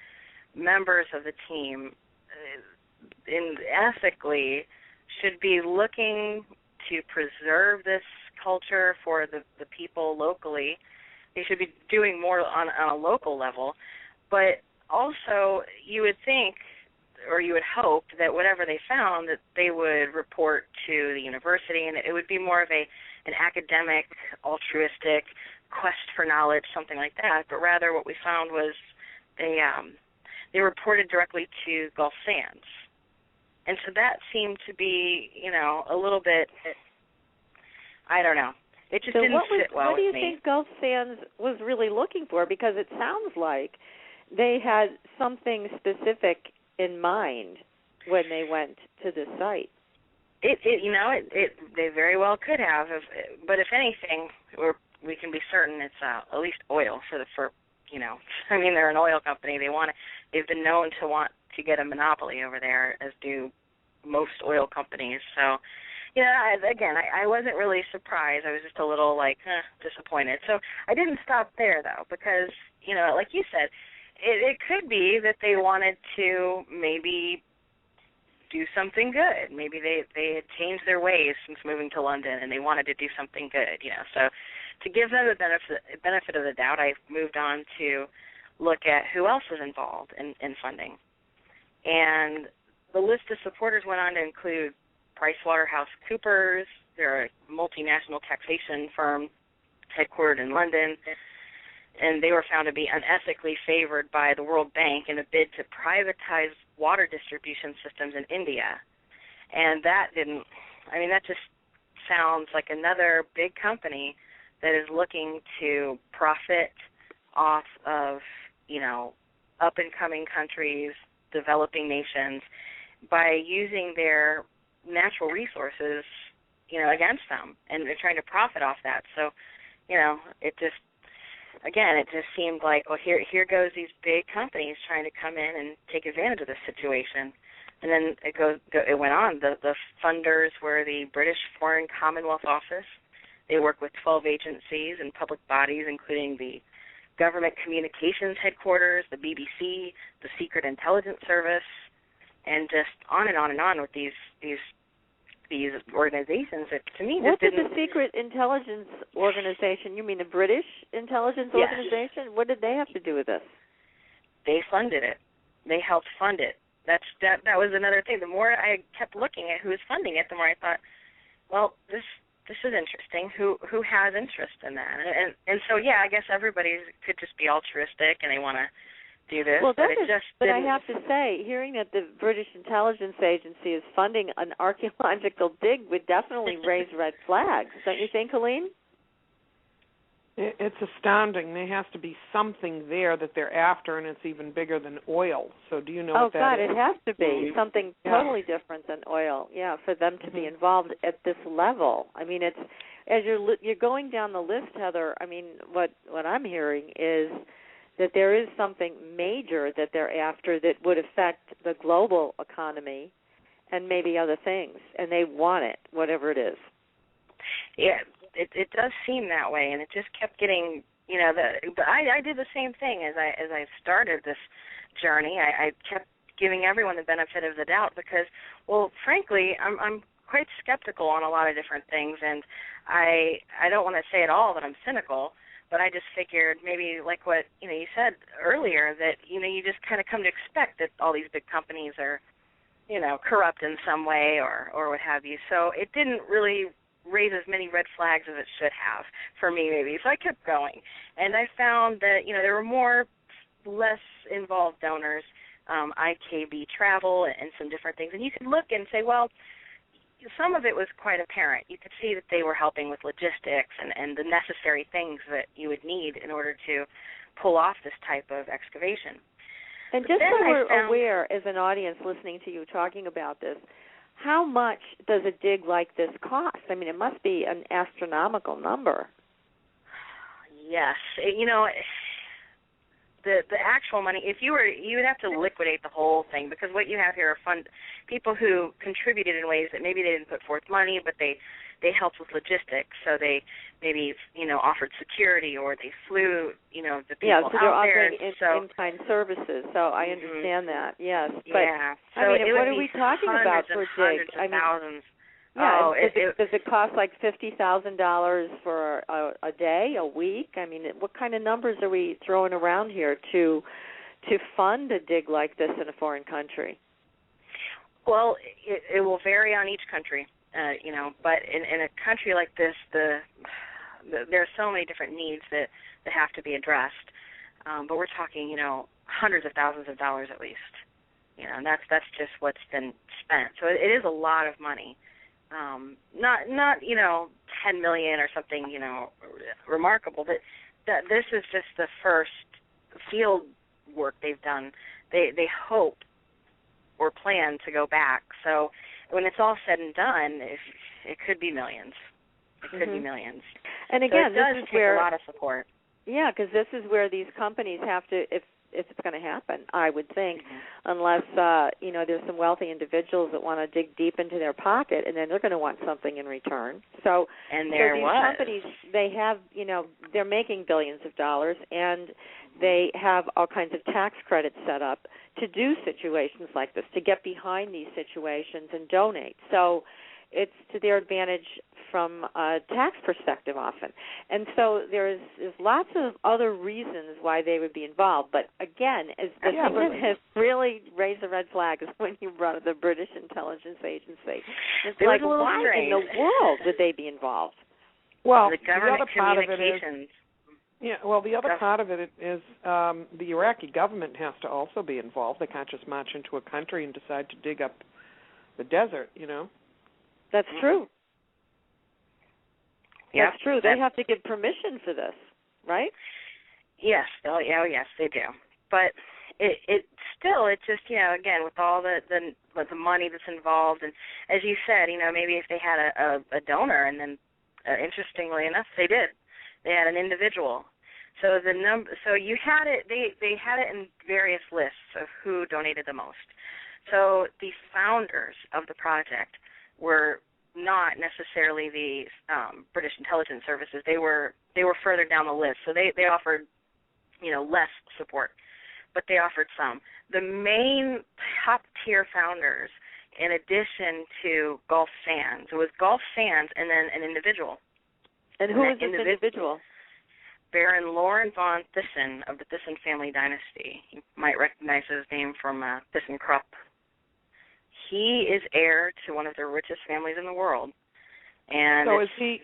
members of the team ethically should be looking to preserve this culture for the people locally. They should be doing more on a local level, but also you would think, or you would hope, that whatever they found, that they would report to the university, and it would be more of an academic, altruistic quest for knowledge, something like that. But rather, what we found was they reported directly to Gulf Sands. And so that seemed to be, a little bit, I don't know. It just didn't sit well with me. What do you think Gulf Sands was really looking for? Because it sounds like they had something specific in mind when they went to the site. They very well could have. But if anything, we can be certain it's at least oil for they're an oil company. They've been known to want to get a monopoly over there, as do most oil companies. So, I wasn't really surprised. I was just a little disappointed. So I didn't stop there though, because like you said, it could be that they wanted to maybe do something good. Maybe they had changed their ways since moving to London, and they wanted to do something good. So to give them the benefit of the doubt, I moved on to look at who else was involved in funding. And the list of supporters went on to include PricewaterhouseCoopers. They're a multinational taxation firm headquartered in London, and they were found to be unethically favored by the World Bank in a bid to privatize water distribution systems in India. And that just sounds like another big company that is looking to profit off of, up-and-coming countries, developing nations, by using their natural resources, against them, and they're trying to profit off that. So, it just seemed like, well, here goes these big companies trying to come in and take advantage of this situation. And then it went on. The funders were the British Foreign Commonwealth Office. They work with 12 agencies and public bodies, including the Government Communications Headquarters, the BBC, the Secret Intelligence Service, and just on and on and on with these organizations. That, to me, what did the Secret Intelligence Organization? You mean the British Intelligence Organization? What did they have to do with this? They funded it. They helped fund it. That was another thing. The more I kept looking at who was funding it, the more I thought, well, this is interesting. Who has interest in that? And so, yeah, I guess everybody could just be altruistic and they want to do this. Well, but I have to say, hearing that the British Intelligence Agency is funding an archaeological dig would definitely raise red flags. Don't you think, Helene? It's astounding. There has to be something there that they're after, and it's even bigger than oil. So do you know what that is? Oh, God, it has to be something totally different than oil, for them to be involved at this level. I mean, it's as you're going down the list, Heather, I mean, what I'm hearing is that there is something major that they're after that would affect the global economy and maybe other things, and they want it, whatever it is. Yeah. It does seem that way, and it just kept getting, but I did the same thing as I started this journey. I kept giving everyone the benefit of the doubt because, well, frankly, I'm quite skeptical on a lot of different things, and I don't want to say at all that I'm cynical, but I just figured maybe like what you said earlier, that you just kind of come to expect that all these big companies are corrupt in some way or what have you. So it didn't really raise as many red flags as it should have for me, maybe. So I kept going, and I found that there were less involved donors, IKB Travel, and some different things. And you could look and say, well, some of it was quite apparent. You could see that they were helping with logistics and the necessary things that you would need in order to pull off this type of excavation. And just so we're aware, as an audience listening to you talking about this, how much does a dig like this cost? I mean, it must be an astronomical number. Yes. The actual money, you would have to liquidate the whole thing, because what you have here are people who contributed in ways that maybe they didn't put forth money, but they helped with logistics. So they maybe offered security, or they flew the people so they're out there. offering in-kind services. So I understand that. Yes, but so I mean, what are we talking about for a dig? Thousands. Yeah, does it cost like $50,000 for a day, a week? I mean, what kind of numbers are we throwing around here to fund a dig like this in a foreign country? Well, it will vary on each country, but in a country like this, there are so many different needs that have to be addressed. But we're talking, hundreds of thousands of dollars at least, and that's just what's been spent. So it is a lot of money. Not 10 million or something remarkable, but this is just the first field work they've done. They hope or plan to go back. So when it's all said and done, it could be millions. It could be millions. And again, so this is where a lot of support. Yeah, because this is where these companies have to, if it's going to happen, I would think, unless there's some wealthy individuals that want to dig deep into their pocket, and then they're going to want something in return. So these companies, they have, they're making billions of dollars, and they have all kinds of tax credits set up to do situations like this, to get behind these situations and donate. So it's to their advantage from a tax perspective often. And so there's lots of other reasons why they would be involved. But again, the thing that has really raised the red flag is when you brought up the British Intelligence Agency. It's like, why in the world would they be involved? Well, the government communications. The other part of it is the Iraqi government has to also be involved. They can't just march into a country and decide to dig up the desert, That's true. That's true. They have to give permission for this, right? Yes. Oh, yes, they do. But it still, it just, again, with all the money that's involved, and as you said, maybe if they had a donor, and then interestingly enough, they did. They had an individual. So so you had it. They had it in various lists of who donated the most. So the founders of the project were not necessarily the British intelligence services. They were further down the list. So they offered less support, but they offered some. The main top tier founders, in addition to Gulf Sands, it was Gulf Sands and then an individual. And who was this individual? Baron Loren von Thyssen of the Thyssen family dynasty. You might recognize his name from ThyssenKrupp. He is heir to one of the richest families in the world. And so is he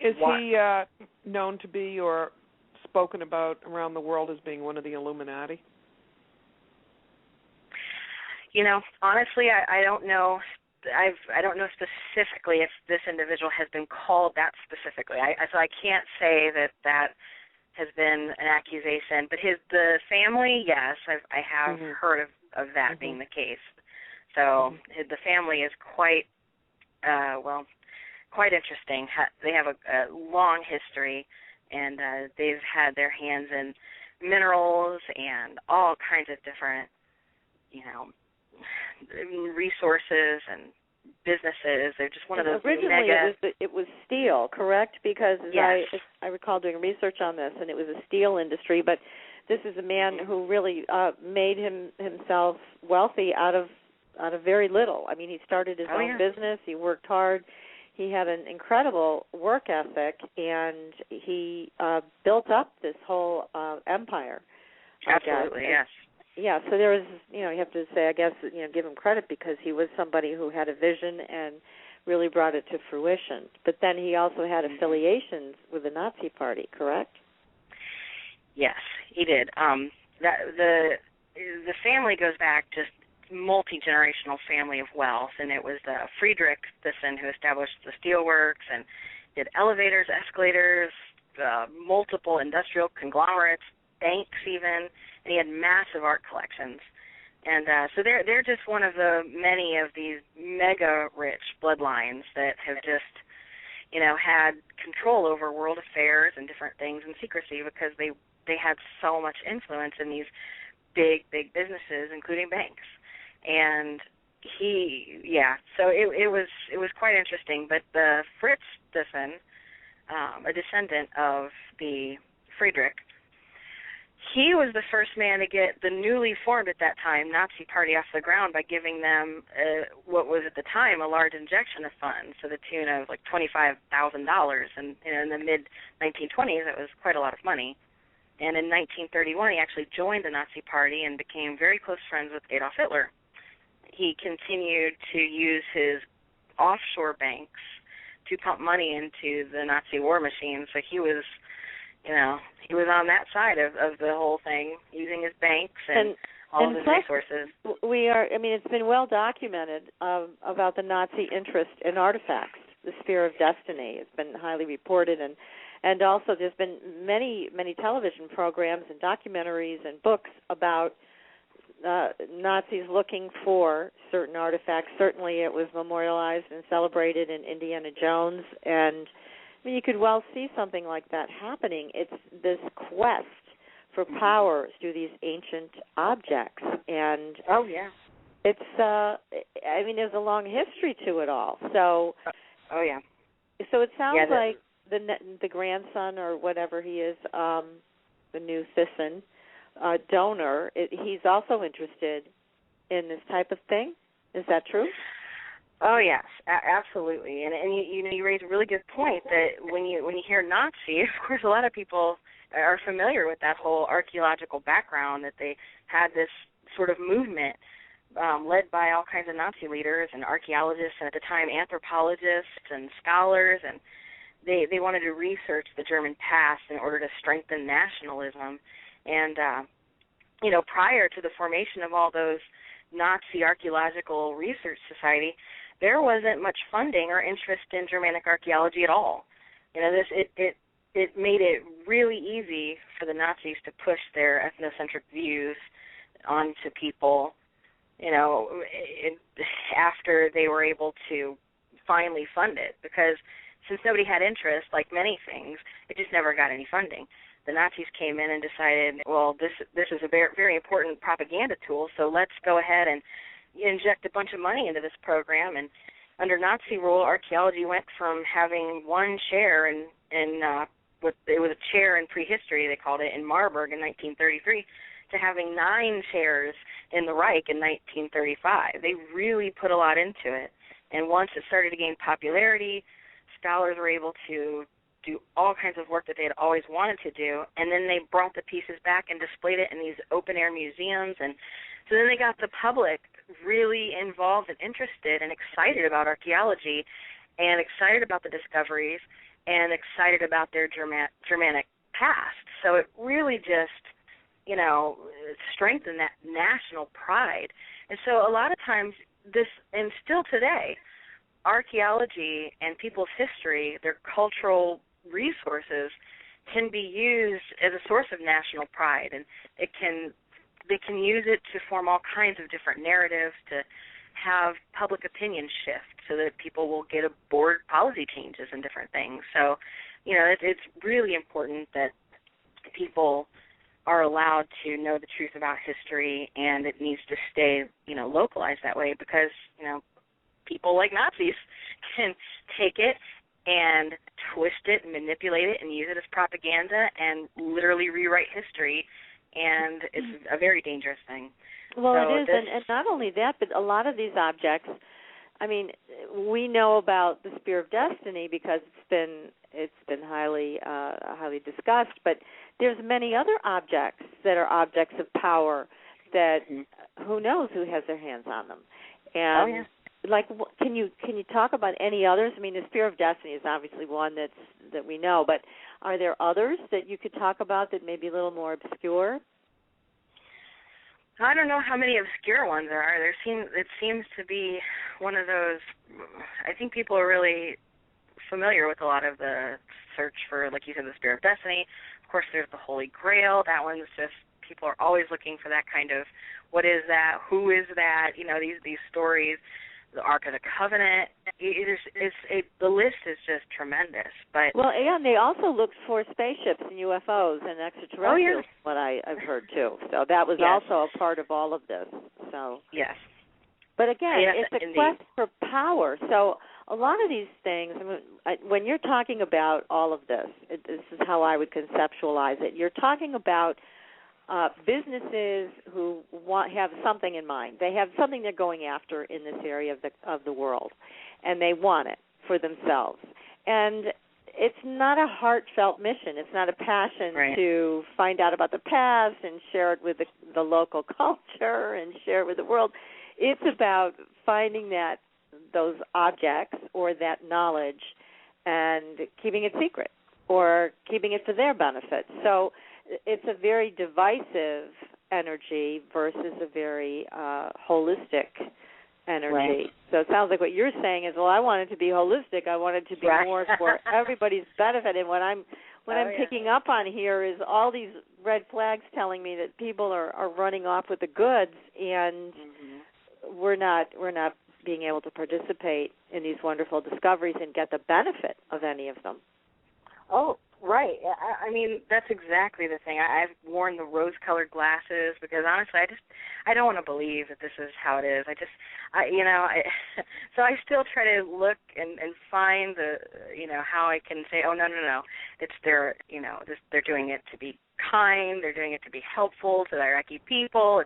known to be or spoken about around the world as being one of the Illuminati? Honestly, I don't know. I don't know specifically if this individual has been called that specifically. So I can't say that has been an accusation. But the family, yes, I have heard of that being the case. So the family is quite interesting. They have a long history, and they've had their hands in minerals and all kinds of different, resources and businesses. They're just one of those originally mega... it was steel, correct? Because yes. I recall doing research on this, and it was a steel industry. But this is a man who really made himself wealthy out of very little. I mean, he started his own business. He worked hard. He had an incredible work ethic, and he built up this whole empire. Absolutely, yes. Yeah, so there was, you have to say, I guess, give him credit because he was somebody who had a vision and really brought it to fruition. But then he also had affiliations with the Nazi Party, correct? Yes, he did. The family goes back just multi-generational family of wealth, and it was Friedrich Thyssen who established the steelworks and did elevators, escalators, multiple industrial conglomerates, banks even, and he had massive art collections. And so they're just one of the many of these mega rich bloodlines that have just, had control over world affairs and different things in secrecy because they had so much influence in these big businesses, including banks. And so it was quite interesting. But the Fritz Thyssen, a descendant of the Friedrich, he was the first man to get the newly formed at that time Nazi Party off the ground by giving them what was at the time a large injection of funds to the tune of like $25,000. And in the mid-1920s, that was quite a lot of money. And in 1931, he actually joined the Nazi Party and became very close friends with Adolf Hitler. He continued to use his offshore banks to pump money into the Nazi war machine. So he was, he was on that side of the whole thing, using his banks and all of his resources. It's been well documented about the Nazi interest in artifacts, the sphere of destiny. It's been highly reported, and also there's been many television programs and documentaries and books about Nazis looking for certain artifacts. Certainly it was memorialized and celebrated in Indiana Jones, and you could well see something like that happening. It's this quest for power through these ancient objects, and it's there's a long history to it all. So so it sounds like the grandson or whatever he is, the new Thyssen donor, he's also interested in this type of thing. Is that true? Oh yes, absolutely. And you raise a really good point that when you hear Nazi, of course, a lot of people are familiar with that whole archaeological background, that they had this sort of movement led by all kinds of Nazi leaders and archaeologists, and at the time anthropologists and scholars, and they wanted to research the German past in order to strengthen nationalism. And prior to the formation of all those Nazi Archaeological Research Society, there wasn't much funding or interest in Germanic archaeology at all. It made it really easy for the Nazis to push their ethnocentric views onto people, after they were able to finally fund it, because since nobody had interest, like many things, it just never got any funding. The Nazis came in and decided, well, this is a very, very important propaganda tool, so let's go ahead and inject a bunch of money into this program. And under Nazi rule, archaeology went from having one chair it was a chair in prehistory, they called it, in Marburg in 1933, to having 9 chairs in the Reich in 1935. They really put a lot into it. And once it started to gain popularity, scholars were able to do all kinds of work that they had always wanted to do, and then they brought the pieces back and displayed it in these open-air museums. And so then they got the public really involved and interested and excited about archaeology and excited about the discoveries and excited about their Germanic past. So it really just, strengthened that national pride. And so a lot of times this, and still today, archaeology and people's history, their cultural resources, can be used as a source of national pride, and they can use it to form all kinds of different narratives, to have public opinion shift so that people will get aboard policy changes and different things. So, it's really important that people are allowed to know the truth about history, and it needs to stay, localized that way, because, people like Nazis can take it and twist it and manipulate it and use it as propaganda and literally rewrite history, and it's a very dangerous thing. Well, so it is, and not only that, but a lot of these objects, we know about the Spear of Destiny because it's been highly discussed, but there's many other objects that are objects of power that who knows who has their hands on them. And can you talk about any others? The Spear of Destiny is obviously one that we know, but are there others that you could talk about that may be a little more obscure? I don't know how many obscure ones there are. It seems to be one of those. I think people are really familiar with a lot of the search for, like you said, the Spear of Destiny. Of course, there's the Holy Grail. That one's just, people are always looking for that kind of, what is that? Who is that? These stories. The Ark of the Covenant. The list is just tremendous. But and they also looked for spaceships and UFOs and extraterrestrials. What I've heard too. So that was also a part of all of this. So yes. But again, it's a quest for power. So a lot of these things, when you're talking about all of this, this is how I would conceptualize it. You're talking about businesses who have something in mind. They have something they're going after in this area of the world, and they want it for themselves. And it's not a heartfelt mission. It's not a passion to find out about the past and share it with the local culture and share it with the world. It's about finding those objects or that knowledge and keeping it secret or keeping it for their benefit. So it's a very divisive energy versus a very holistic energy. Right. So it sounds like what you're saying is, well, I want it to be holistic. I want it to be more for everybody's benefit. And what I'm picking up on here is all these red flags telling me that people are running off with the goods, and we're not being able to participate in these wonderful discoveries and get the benefit of any of them. Oh, right. That's exactly the thing. I've worn the rose-colored glasses because honestly, I don't want to believe that this is how it is. So I still try to look and find how I can say, oh no, they're doing it to be kind, they're doing it to be helpful to the Iraqi people.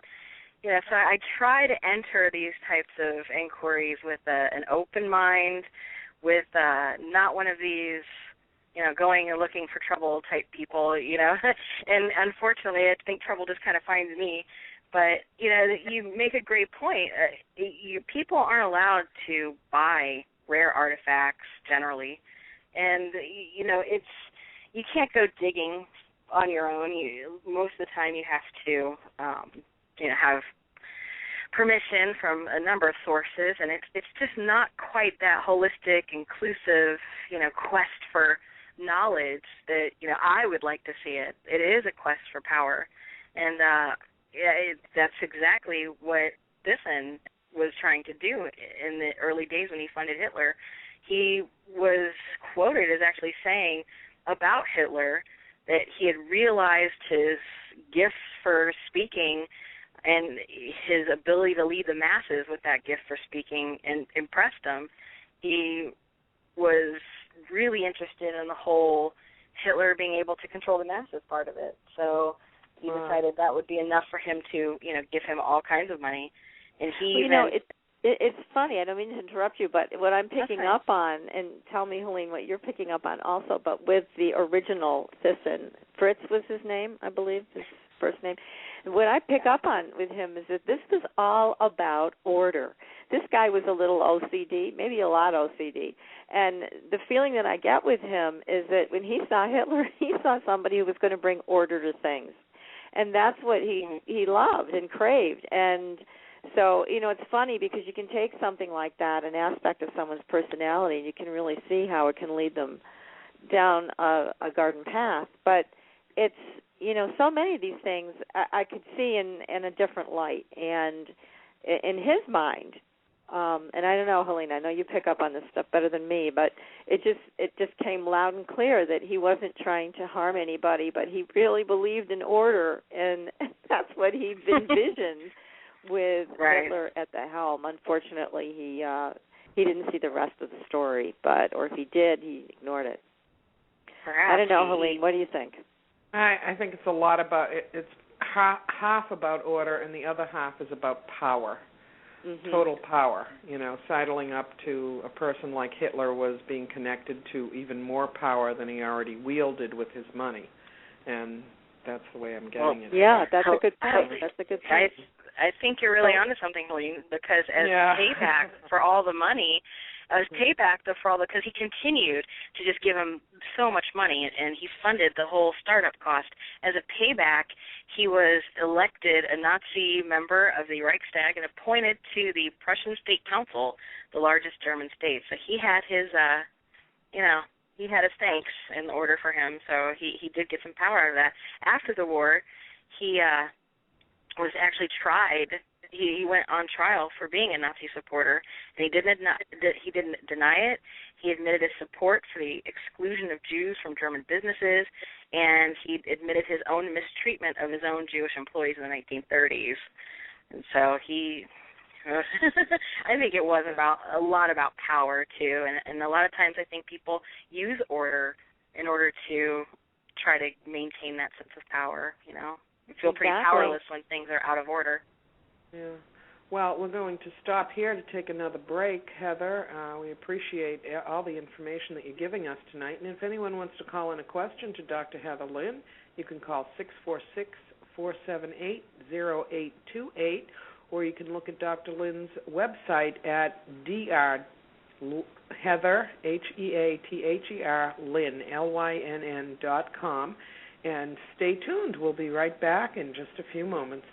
So I try to enter these types of inquiries with an open mind, with not one of these, going and looking for trouble type people, and unfortunately I think trouble just kind of finds me. But, you make a great point. People aren't allowed to buy rare artifacts generally, and, you can't go digging on your own. Most of the time you have to, have permission from a number of sources, and it's just not quite that holistic, inclusive, quest for knowledge that, I would like to see it. It is a quest for power. And that's exactly what Thyssen was trying to do in the early days when he funded Hitler. He was quoted as actually saying about Hitler that he had realized his gifts for speaking and his ability to lead the masses with that gift for speaking and impressed him. He was really interested in the whole Hitler being able to control the masses part of it. So he decided that would be enough for him to, give him all kinds of money. And he it's funny, I don't mean to interrupt you, but what I'm picking up on, and tell me, Helene, what you're picking up on also, but with the original Thyssen, Fritz was his name, I believe, his first name. What I pick up on with him is that this was all about order. This guy was a little OCD, maybe a lot OCD. And the feeling that I get with him is that when he saw Hitler, he saw somebody who was going to bring order to things. And that's what he loved and craved. And so, it's funny because you can take something like that, an aspect of someone's personality, and you can really see how it can lead them down a garden path. But it's, so many of these things I could see in a different light. And in his mind, and I don't know, Helene, I know you pick up on this stuff better than me, but it just came loud and clear that he wasn't trying to harm anybody, but he really believed in order, and that's what he envisioned with Hitler at the helm. Unfortunately, he didn't see the rest of the story, or if he did, he ignored it. Perhaps I don't know, Helene, what do you think? I think it's a lot about it's half about order, and the other half is about power. Mm-hmm. Total power. Sidling up to a person like Hitler was being connected to even more power than he already wielded with his money, and that's the way I'm getting it. Yeah, that's a good point. That's a good point. I think you're really onto something, Helene, because as payback for all the money, because he continued to just give him so much money, and he funded the whole startup cost. As a payback, he was elected a Nazi member of the Reichstag and appointed to the Prussian State Council, the largest German state. So he had his, he had his thanks in order for him. So he did get some power out of that. After the war, he was actually tried. He went on trial for being a Nazi supporter, and he didn't deny it. He admitted his support for the exclusion of Jews from German businesses, and he admitted his own mistreatment of his own Jewish employees in the 1930s. And so I think it was a lot about power too, and a lot of times I think people use order in order to try to maintain that sense of power. You feel pretty powerless when things are out of order. Yeah. Well, we're going to stop here to take another break, Heather. We appreciate all the information that you're giving us tonight. And if anyone wants to call in a question to Dr. Heather Lynn, you can call 646-478-0828, or you can look at Dr. Lynn's website at Heather, Heather, Lynn, LYNN.com. And stay tuned. We'll be right back in just a few moments.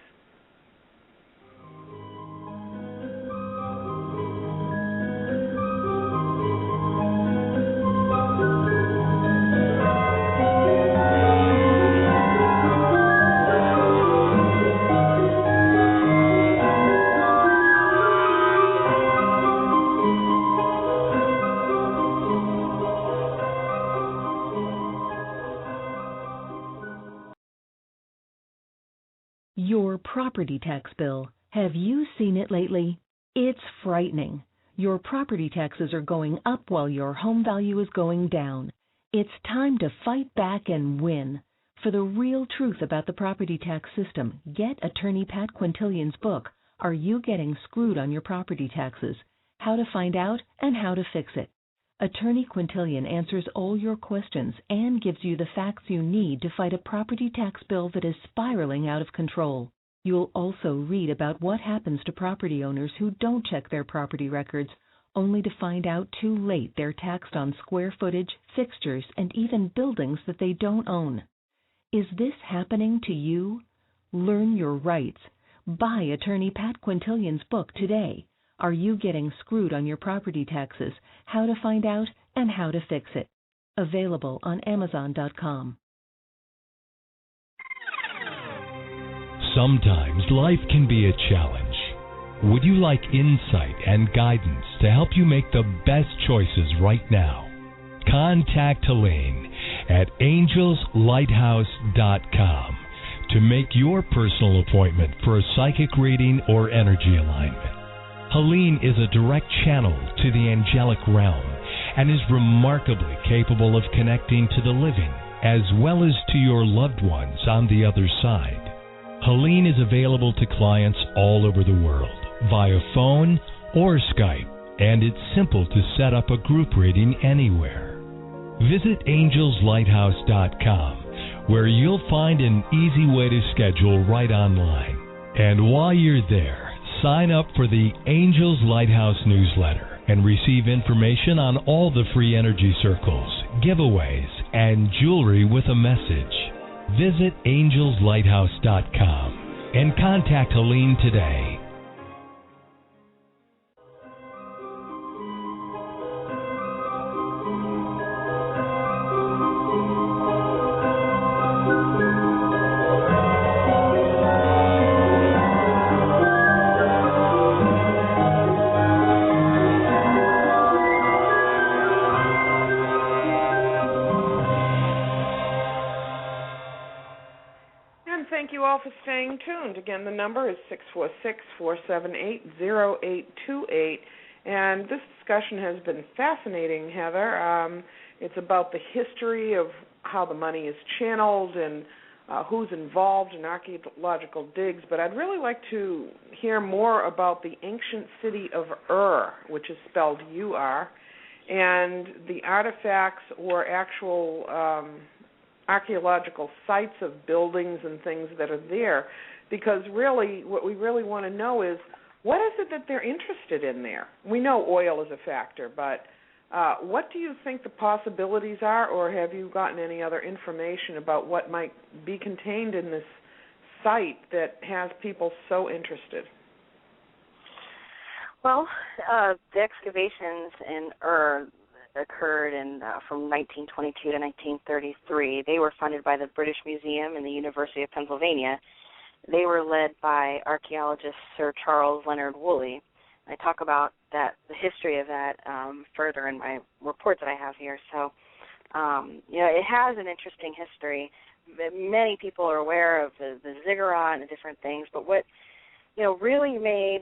Your property tax bill. Have you seen it lately? It's frightening. Your property taxes are going up while your home value is going down. It's time to fight back and win. For the real truth about the property tax system, get attorney Pat Quintilian's book, Are You Getting Screwed on Your Property Taxes? How to Find Out and How to Fix It. Attorney Quintilian answers all your questions and gives you the facts you need to fight a property tax bill that is spiraling out of control. You'll also read about what happens to property owners who don't check their property records, only to find out too late they're taxed on square footage, fixtures, and even buildings that they don't own. Is this happening to you? Learn your rights. Buy attorney Pat Quintilian's book today. Are You Getting Screwed on Your Property Taxes? How to Find Out and How to Fix It. Available on Amazon.com. Sometimes life can be a challenge. Would you like insight and guidance to help you make the best choices right now? Contact Helene at angelslighthouse.com to make your personal appointment for a psychic reading or energy alignment. Helene is a direct channel to the angelic realm and is remarkably capable of connecting to the living as well as to your loved ones on the other side. Helene is available to clients all over the world via phone or Skype, and it's simple to set up a group reading anywhere. Visit angelslighthouse.com, where you'll find an easy way to schedule right online. And while you're there, sign up for the Angels Lighthouse newsletter and receive information on all the free energy circles, giveaways, and jewelry with a message. Visit angelslighthouse.com and contact Helene today. Thank you all for staying tuned. Again, the number is 646-478-0828. And this discussion has been fascinating, Heather. It's about the history of how the money is channeled and who's involved in archaeological digs. But I'd really like to hear more about the ancient city of Ur, which is spelled U-R, and the artifacts or actual archaeological sites of buildings and things that are there, because really what we really want to know is what is it that they're interested in there? We know oil is a factor, but what do you think the possibilities are, or have you gotten any other information about what might be contained in this site that has people so interested? Well, the excavations in Ur occurred in from 1922 to 1933. They were funded by the British Museum and the University of Pennsylvania. They were led by archaeologist Sir Charles Leonard Woolley. I talk about the history of that further in my report that I have here. So, it has an interesting history. Many people are aware of the ziggurat and the different things, but what really made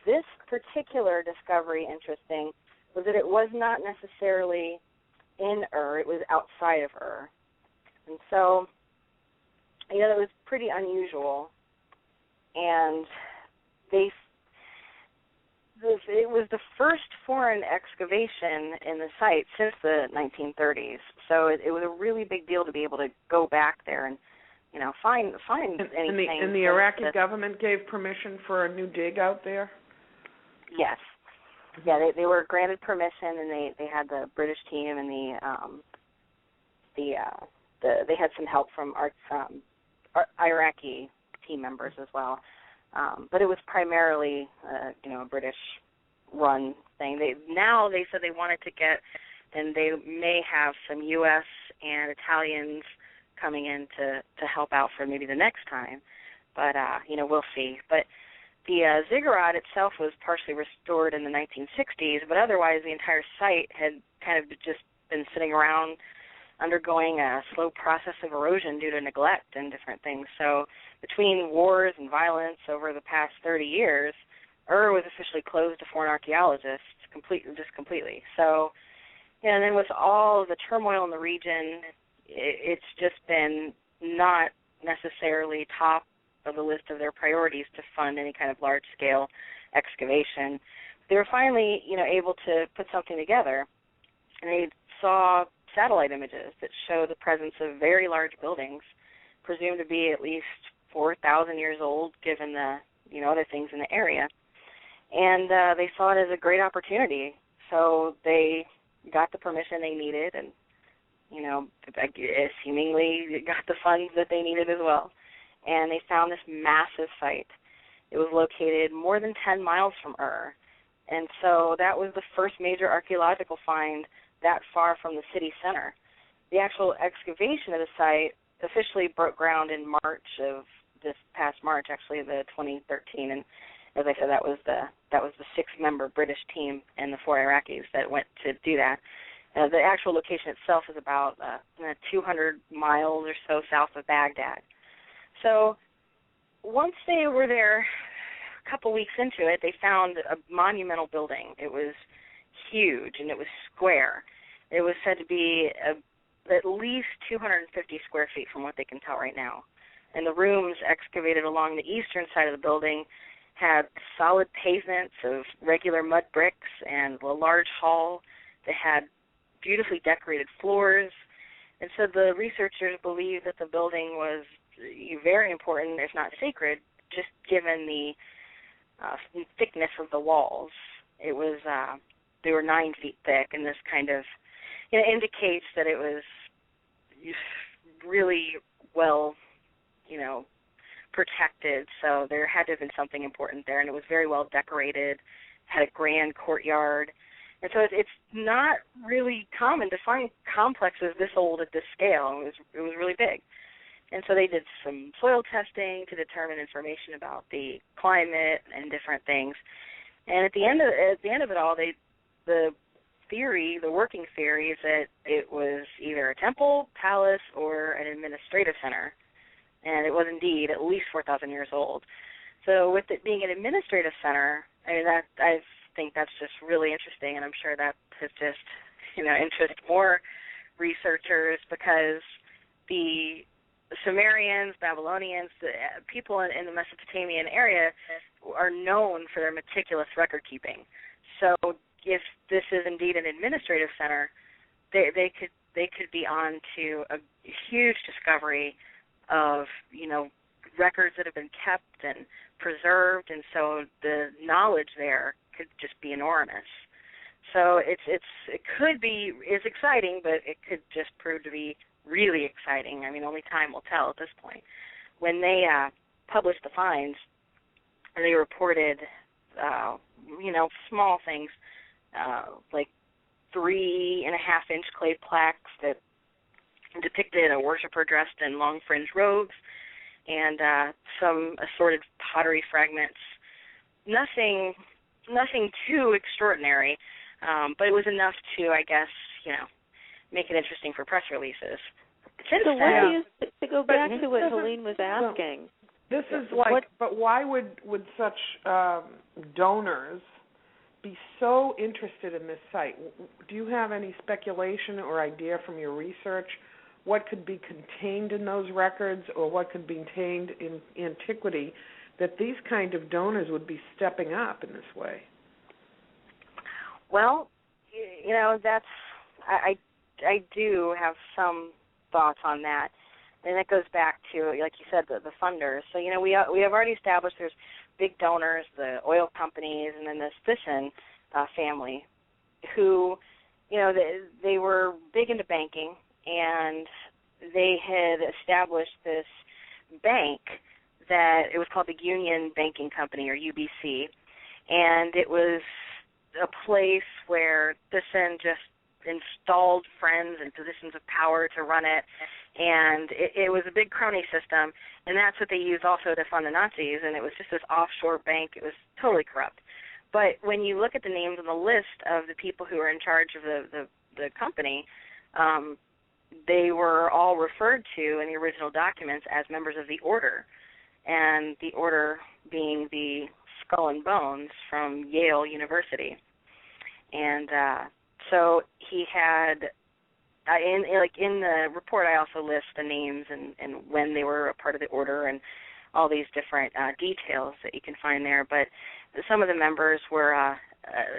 this particular discovery interesting was that it was not necessarily in Ur, it was outside of Ur. And so, it was pretty unusual. And it was the first foreign excavation in the site since the 1930s. So it was a really big deal to be able to go back there and, find anything. And the Iraqi government gave permission for a new dig out there? Yes. Yeah, they were granted permission, and they had the British team and they had some help from Iraqi team members as well. But it was primarily a British-run thing. They said they wanted to get, and they may have some U.S. and Italians coming in to help out for maybe the next time. But we'll see. But the ziggurat itself was partially restored in the 1960s, but otherwise the entire site had kind of just been sitting around undergoing a slow process of erosion due to neglect and different things. So between wars and violence over the past 30 years, Ur was officially closed to foreign archaeologists completely. So, and then with all the turmoil in the region, it's just been not necessarily top of the list of their priorities to fund any kind of large-scale excavation. They were finally, able to put something together, and they saw satellite images that show the presence of very large buildings, presumed to be at least 4,000 years old, given the, other things in the area. And they saw it as a great opportunity. So they got the permission they needed and, seemingly got the funds that they needed as well. And they found this massive site. It was located more than 10 miles from Ur. And so that was the first major archaeological find that far from the city center. The actual excavation of the site officially broke ground in March of this past March, actually, the 2013, and as I said, that was the 6-member British team and the 4 Iraqis that went to do that. The actual location itself is about 200 miles or so south of Baghdad. So once they were there, a couple weeks into it, they found a monumental building. It was huge, and it was square. It was said to be at least 250 square feet from what they can tell right now. And the rooms excavated along the eastern side of the building had solid pavements of regular mud bricks and a large hall that had beautifully decorated floors. And so the researchers believe that the building was very important, if not sacred, just given the thickness of the walls. It was they were 9 feet thick, and this kind of indicates that it was really well, protected. So there had to have been something important there, and it was very well decorated, had a grand courtyard. And so it's not really common to find complexes this old at this scale. It was really big. And so they did some soil testing to determine information about the climate and different things. And at the end of it all, the working theory is that it was either a temple, palace, or an administrative center. And it was indeed at least 4,000 years old. So with it being an administrative center, I think that's just really interesting, and I'm sure that has just, interested more researchers, because the Sumerians, Babylonians, the people in the Mesopotamian area are known for their meticulous record keeping. So if this is indeed an administrative center, they could be on to a huge discovery of records that have been kept and preserved, and so the knowledge there could just be enormous. So it is exciting, but it could just prove to be really exciting. Only time will tell at this point. When they published the finds, they reported, small things like 3.5-inch clay plaques that depicted a worshiper dressed in long fringed robes, and some assorted pottery fragments. Nothing too extraordinary, but it was enough to, I guess, make it interesting for press releases. To go back to what Helene was asking. This is but why would such donors be so interested in this site? Do you have any speculation or idea from your research what could be contained in those records, or what could be contained in antiquity, that these kind of donors would be stepping up in this way? Well, that's I do have some thoughts on that, and that goes back to, like you said, the funders. So we have already established there's big donors, the oil companies, and then the Thyssen family, who they were big into banking, and they had established this bank that it was called the Union Banking Company, or UBC, and it was a place where Thyssen just installed friends in positions of power to run it, and it was a big crony system, and that's what they used also to fund the Nazis, and it was just this offshore bank. It was totally corrupt. But when you look at the names on the list of the people who were in charge of the company, they were all referred to in the original documents as members of the Order, and the Order being the Skull and Bones from Yale University. And so he had, in the report, I also list the names and when they were a part of the Order and all these different details that you can find there. But some of the members were,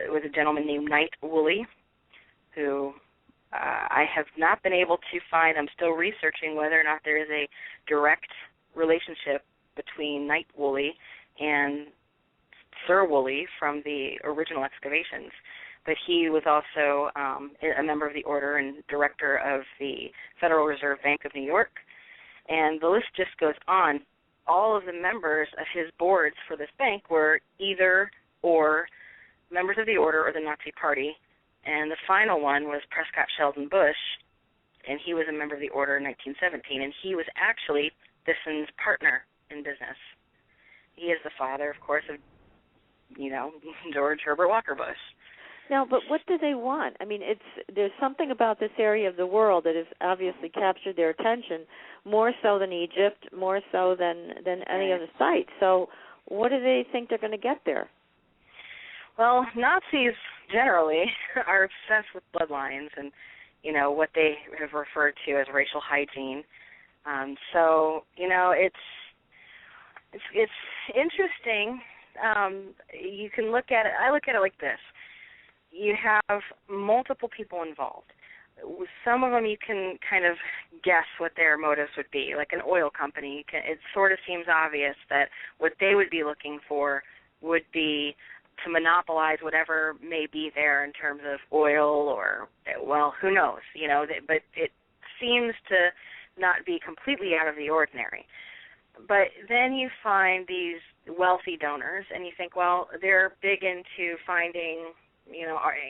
was a gentleman named Knight Woolley, who I have not been able to find. I'm still researching whether or not there is a direct relationship between Knight Woolley and Sir Woolley from the original excavations. But he was also a member of the Order and director of the Federal Reserve Bank of New York. And the list just goes on. All of the members of his boards for this bank were either or members of the Order or the Nazi Party. And the final one was Prescott Sheldon Bush, and he was a member of the Order in 1917, and he was actually Thyssen's partner in business. He is the father, of course, of, George Herbert Walker Bush. Now, but what do they want? I mean, there's something about this area of the world that has obviously captured their attention, more so than Egypt, more so than any other site. So what do they think they're going to get there? Well, Nazis generally are obsessed with bloodlines and, what they have referred to as racial hygiene. So, it's interesting. You can look at it. I look at it like this. You have multiple people involved. Some of them you can kind of guess what their motives would be. Like an oil company, it sort of seems obvious that what they would be looking for would be to monopolize whatever may be there in terms of oil or, well, who knows, but it seems to not be completely out of the ordinary. But then you find these wealthy donors, and you think, well, they're big into finding,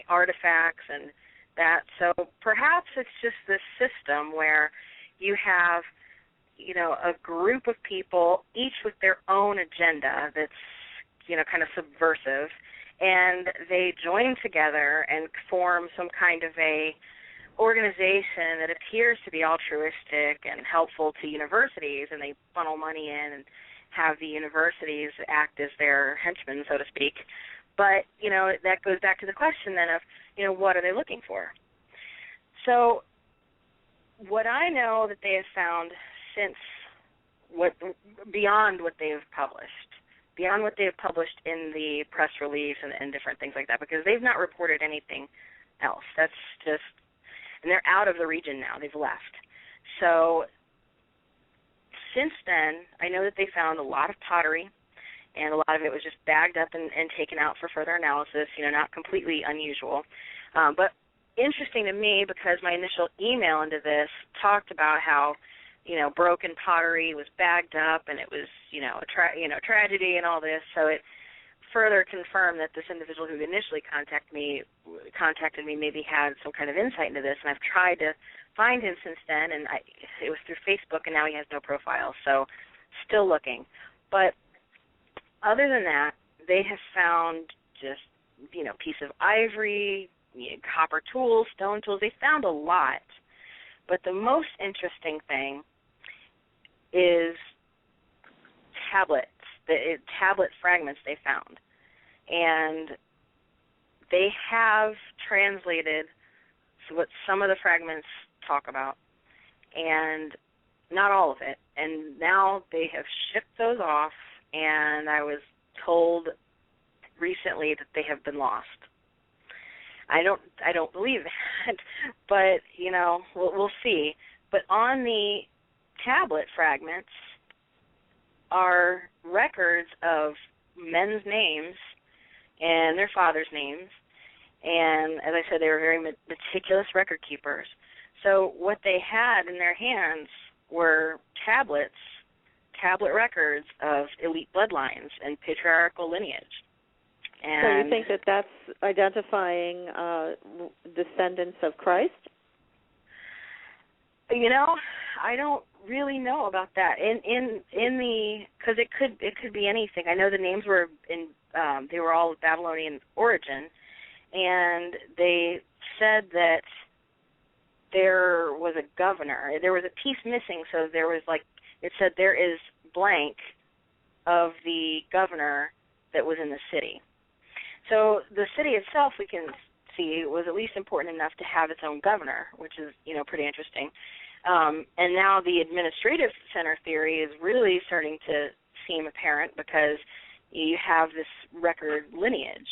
artifacts and that. So perhaps it's just this system where you have, a group of people, each with their own agenda that's, kind of subversive, and they join together and form some kind of a organization that appears to be altruistic and helpful to universities, and they funnel money in and have the universities act as their henchmen, so to speak. But, that goes back to the question then of, what are they looking for? So what I know that they have found beyond what they have published in the press release and different things like that, because they've not reported anything else. That's just, and they're out of the region now. They've left. So since then, I know that they found a lot of pottery, and a lot of it was just bagged up and taken out for further analysis, not completely unusual. But interesting to me, because my initial email into this talked about how, broken pottery was bagged up and it was, a tragedy and all this. So it further confirmed that this individual who initially contacted me maybe had some kind of insight into this, and I've tried to find him since then, and it was through Facebook, and now he has no profile, so still looking. But other than that, they have found just, piece of ivory, copper tools, stone tools. They found a lot. But the most interesting thing is tablet fragments they found. And they have translated what some of the fragments talk about, and not all of it. And now they have shipped those off, and I was told recently that they have been lost. I don't believe that, but we'll see. But on the tablet fragments are records of men's names and their father's names, and as I said, they were very meticulous record keepers. So what they had in their hands were tablet records of elite bloodlines and patriarchal lineage. And so you think that that's identifying descendants of Christ? I don't really know about that. Because it could be anything. I know the names were they were all of Babylonian origin, and they said that there was a governor. There was a piece missing, so there was it said there is blank of the governor that was in the city. So the city itself, we can see, was at least important enough to have its own governor, which is, pretty interesting. And now the administrative center theory is really starting to seem apparent because you have this record lineage.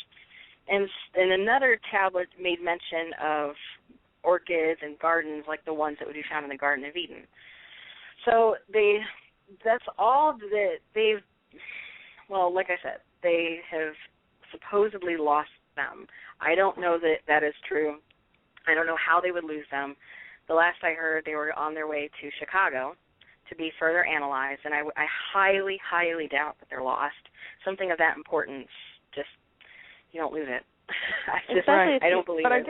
And another tablet made mention of orchids and gardens like the ones that would be found in the Garden of Eden. So that's all that they've, well, like I said, they have supposedly lost them. I don't know that that is true. I don't know how they would lose them. The last I heard, they were on their way to Chicago to be further analyzed, and I highly, highly doubt that they're lost. Something of that importance, just, you don't lose it. I don't believe it.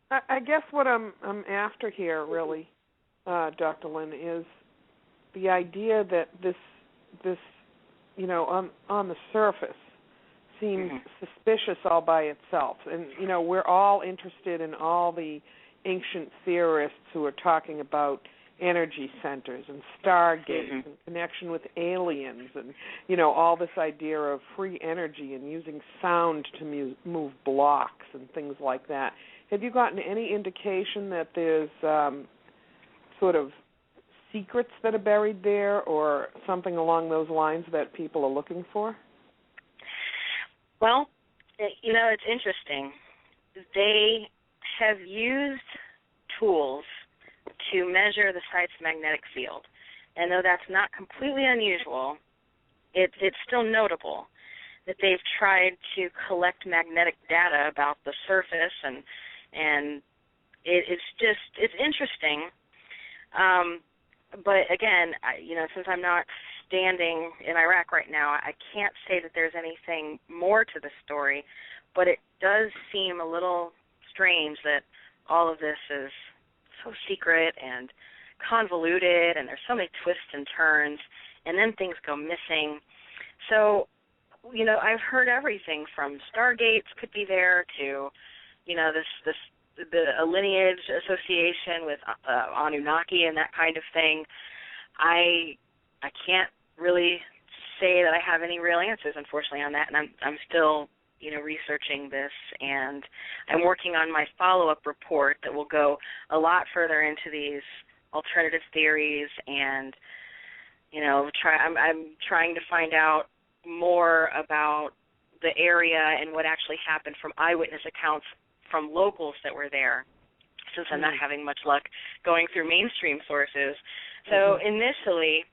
But I guess what I'm after here, really, Dr. Lynn, is the idea that this on the surface seems suspicious all by itself. And, we're all interested in all the ancient theorists who are talking about energy centers and stargates and connection with aliens and, all this idea of free energy and using sound to move blocks and things like that. Have you gotten any indication that there's sort of secrets that are buried there or something along those lines that people are looking for? Well, it's interesting. They have used tools to measure the site's magnetic field. And though that's not completely unusual, it's still notable that they've tried to collect magnetic data about the surface, and it's interesting. But again, since I'm not standing in Iraq right now, I can't say that there's anything more to the story, but it does seem a little strange that all of this is so secret and convoluted, and there's so many twists and turns, and then things go missing. So, I've heard everything from stargates could be there to, a lineage association with Anunnaki and that kind of thing. I can't really say that I have any real answers, unfortunately, on that, and I'm still researching this, and I'm working on my follow-up report that will go a lot further into these alternative theories, and I'm trying to find out more about the area and what actually happened from eyewitness accounts from locals that were there, since I'm not having much luck going through mainstream sources. So initially,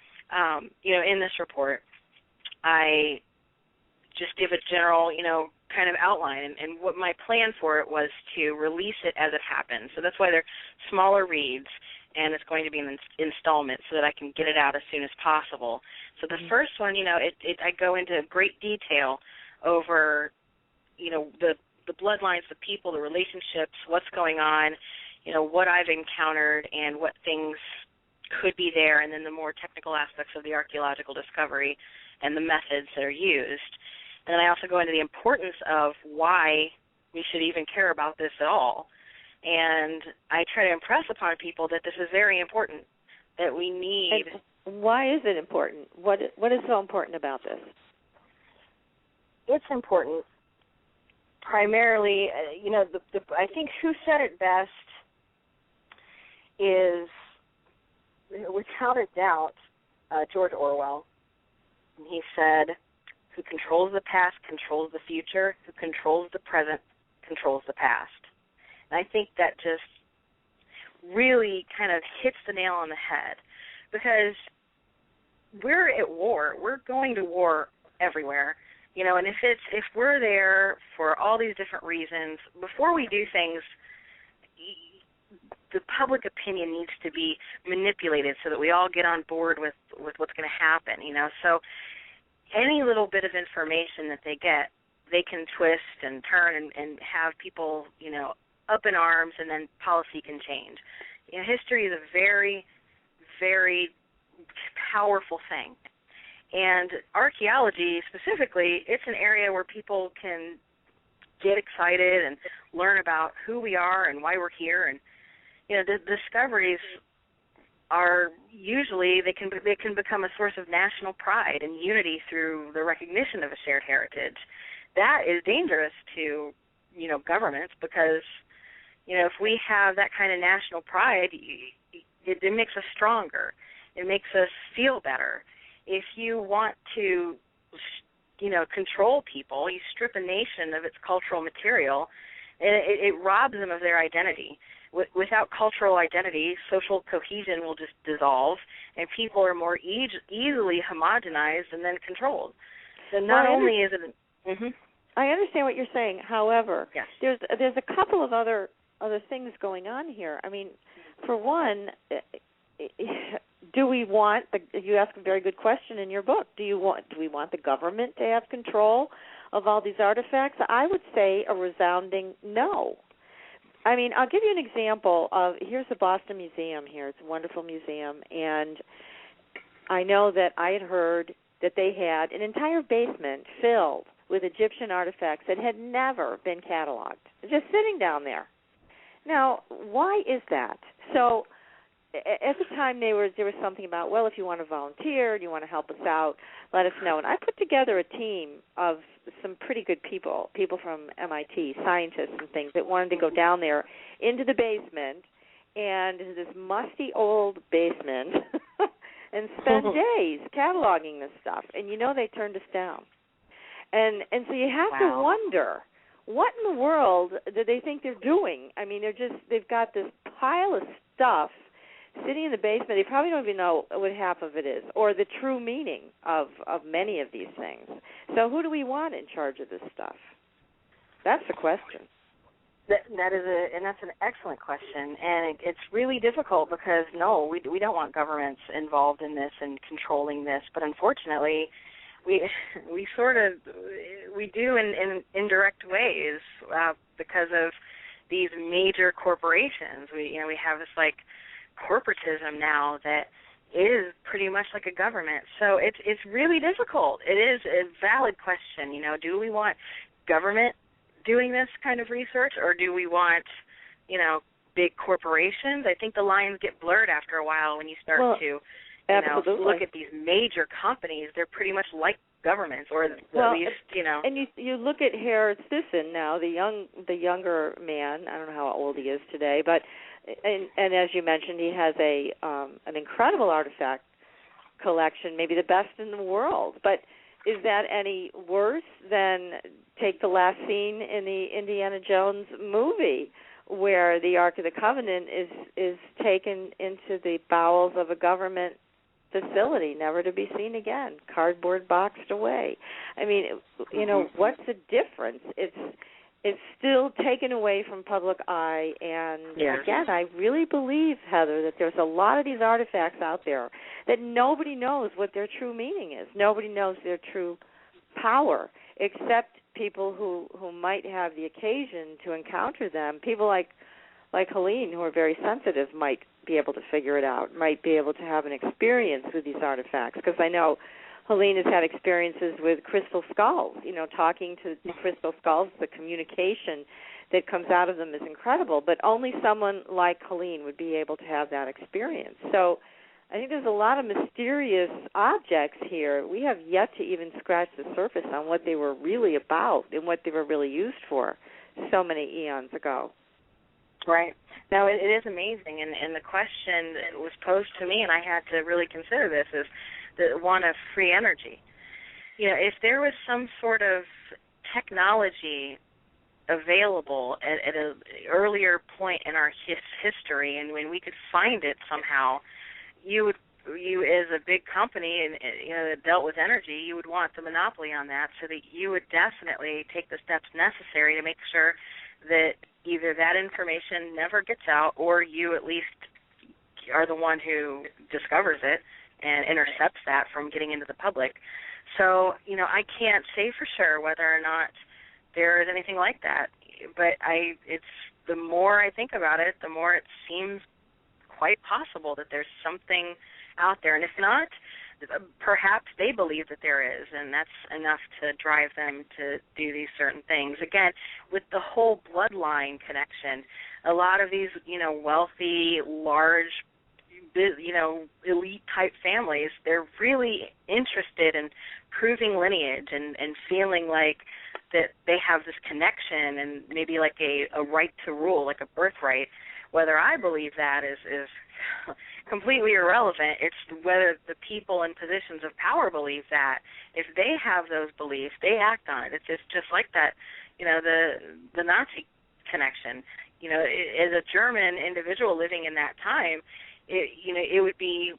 in this report, I just give a general, kind of outline, and what my plan for it was to release it as it happened. So that's why they're smaller reads, and it's going to be an installment so that I can get it out as soon as possible. So the first one, I go into great detail over, the bloodlines, the people, the relationships, what's going on, what I've encountered and what things could be there, and then the more technical aspects of the archaeological discovery and the methods that are used. And then I also go into the importance of why we should even care about this at all. And I try to impress upon people that this is very important, that we need. And why is it important? What is so important about this? It's important primarily, I think who said it best is, without a doubt, George Orwell. And he said, who controls the past controls the future, who controls the present controls the past. And I think that just really kind of hits the nail on the head, because we're at war. We're going to war everywhere. And if we're there for all these different reasons, before we do things, the public opinion needs to be manipulated so that we all get on board with what's going to happen, So any little bit of information that they get, they can twist and turn and have people, up in arms, and then policy can change. History is a very, very powerful thing. And archaeology specifically, it's an area where people can get excited and learn about who we are and why we're here. And, the discoveries are usually, they can become a source of national pride and unity through the recognition of a shared heritage. That is dangerous to, governments, because, if we have that kind of national pride, it makes us stronger. It makes us feel better. If you want to, control people, you strip a nation of its cultural material, it robs them of their identity. Without cultural identity, social cohesion will just dissolve, and people are more easily homogenized and then controlled. So not only is it... I understand what you're saying. However, yes, there's a couple of other things going on here. I mean, for one, do we want you ask a very good question in your book. Do we want the government to have control of all these artifacts? I would say a resounding no. I mean, I'll give you an example of, here's the Boston Museum here. It's a wonderful museum, and I know that I had heard that they had an entire basement filled with Egyptian artifacts that had never been cataloged, just sitting down there. Now, why is that? So at the time there was something about, well, if you want to volunteer and you want to help us out, let us know. And I put together a team of some pretty good people from MIT, scientists and things, that wanted to go down there into the basement and into this musty old basement and spend days cataloging this stuff. And they turned us down. And so you have to wonder, what in the world do they think they're doing? I mean, they've got this pile of stuff sitting in the basement. They probably don't even know what half of it is or the true meaning of many of these things. So who do we want in charge of this stuff? That's the question. That's an excellent question, and it's really difficult because we don't want governments involved in this and controlling this, but unfortunately, we do in indirect ways because of these major corporations. We have this like corporatism now that is pretty much like a government. So it's really difficult. It is a valid question. Do we want government doing this kind of research, or do we want, big corporations? I think the lines get blurred after a while when you start to look at these major companies. They're pretty much like governments, or at least. And you look at Harrod Sisson now, the younger man. I don't know how old he is today, but and as you mentioned, he has an incredible artifact collection, maybe the best in the world. But is that any worse than take the last scene in the Indiana Jones movie, where the Ark of the Covenant is taken into the bowels of a government facility, never to be seen again, cardboard boxed away? I mean, what's the difference? It's still taken away from public eye, and again, I really believe, Heather, that there's a lot of these artifacts out there that nobody knows what their true meaning is. Nobody knows their true power, except people who might have the occasion to encounter them. People like Helene, who are very sensitive, might be able to figure it out, might be able to have an experience with these artifacts, because I know Helene has had experiences with crystal skulls. Talking to crystal skulls, the communication that comes out of them is incredible, but only someone like Helene would be able to have that experience. So I think there's a lot of mysterious objects here. We have yet to even scratch the surface on what they were really about and what they were really used for so many eons ago. Right. Now, it is amazing, and the question that was posed to me, and I had to really consider this, is the one of free energy. If there was some sort of technology available at an earlier point in our history, and when we could find it somehow, you as a big company and that dealt with energy, you would want the monopoly on that, so that you would definitely take the steps necessary to make sure that either that information never gets out, or you at least are the one who discovers it and intercepts that from getting into the public. So, I can't say for sure whether or not there is anything like that. But it's the more I think about it, the more it seems quite possible that there's something out there. And if not, perhaps they believe that there is, and that's enough to drive them to do these certain things. Again, with the whole bloodline connection, a lot of these, wealthy, large, elite-type families, they're really interested in proving lineage and feeling like that they have this connection and maybe like a right to rule, like a birthright. Whether I believe that is completely irrelevant. It's whether the people in positions of power believe that. If they have those beliefs, they act on it. It's just like that, the Nazi connection. As a German individual living in that time, it would be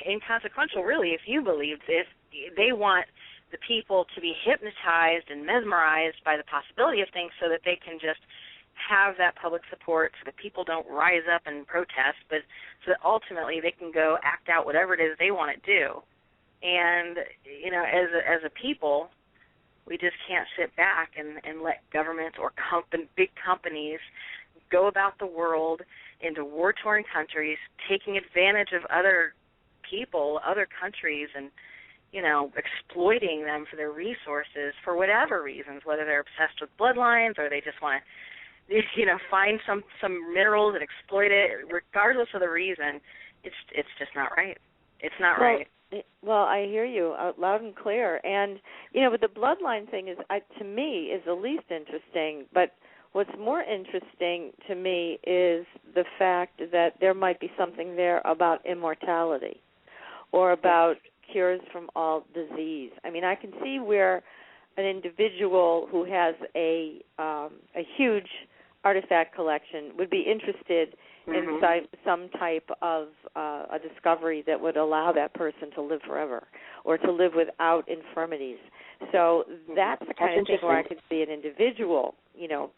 inconsequential, really, if you believed this. They want the people to be hypnotized and mesmerized by the possibility of things so that they can just have that public support, so that people don't rise up and protest, but so that ultimately they can go act out whatever it is they want to do. And, as a people, we just can't sit back and let governments or big companies go about the world into war-torn countries, taking advantage of other people, other countries, and exploiting them for their resources for whatever reasons, whether they're obsessed with bloodlines or they just want to, find some minerals and exploit it. Regardless of the reason, it's just not right. It's not right. Well, I hear you loud and clear. And, but the bloodline thing is, to me, is the least interesting. But what's more interesting to me is the fact that there might be something there about immortality or about cures from all disease. I mean, I can see where an individual who has a huge artifact collection would be interested in some type of a discovery that would allow that person to live forever or to live without infirmities. So that's the kind of thing where I could see an individual,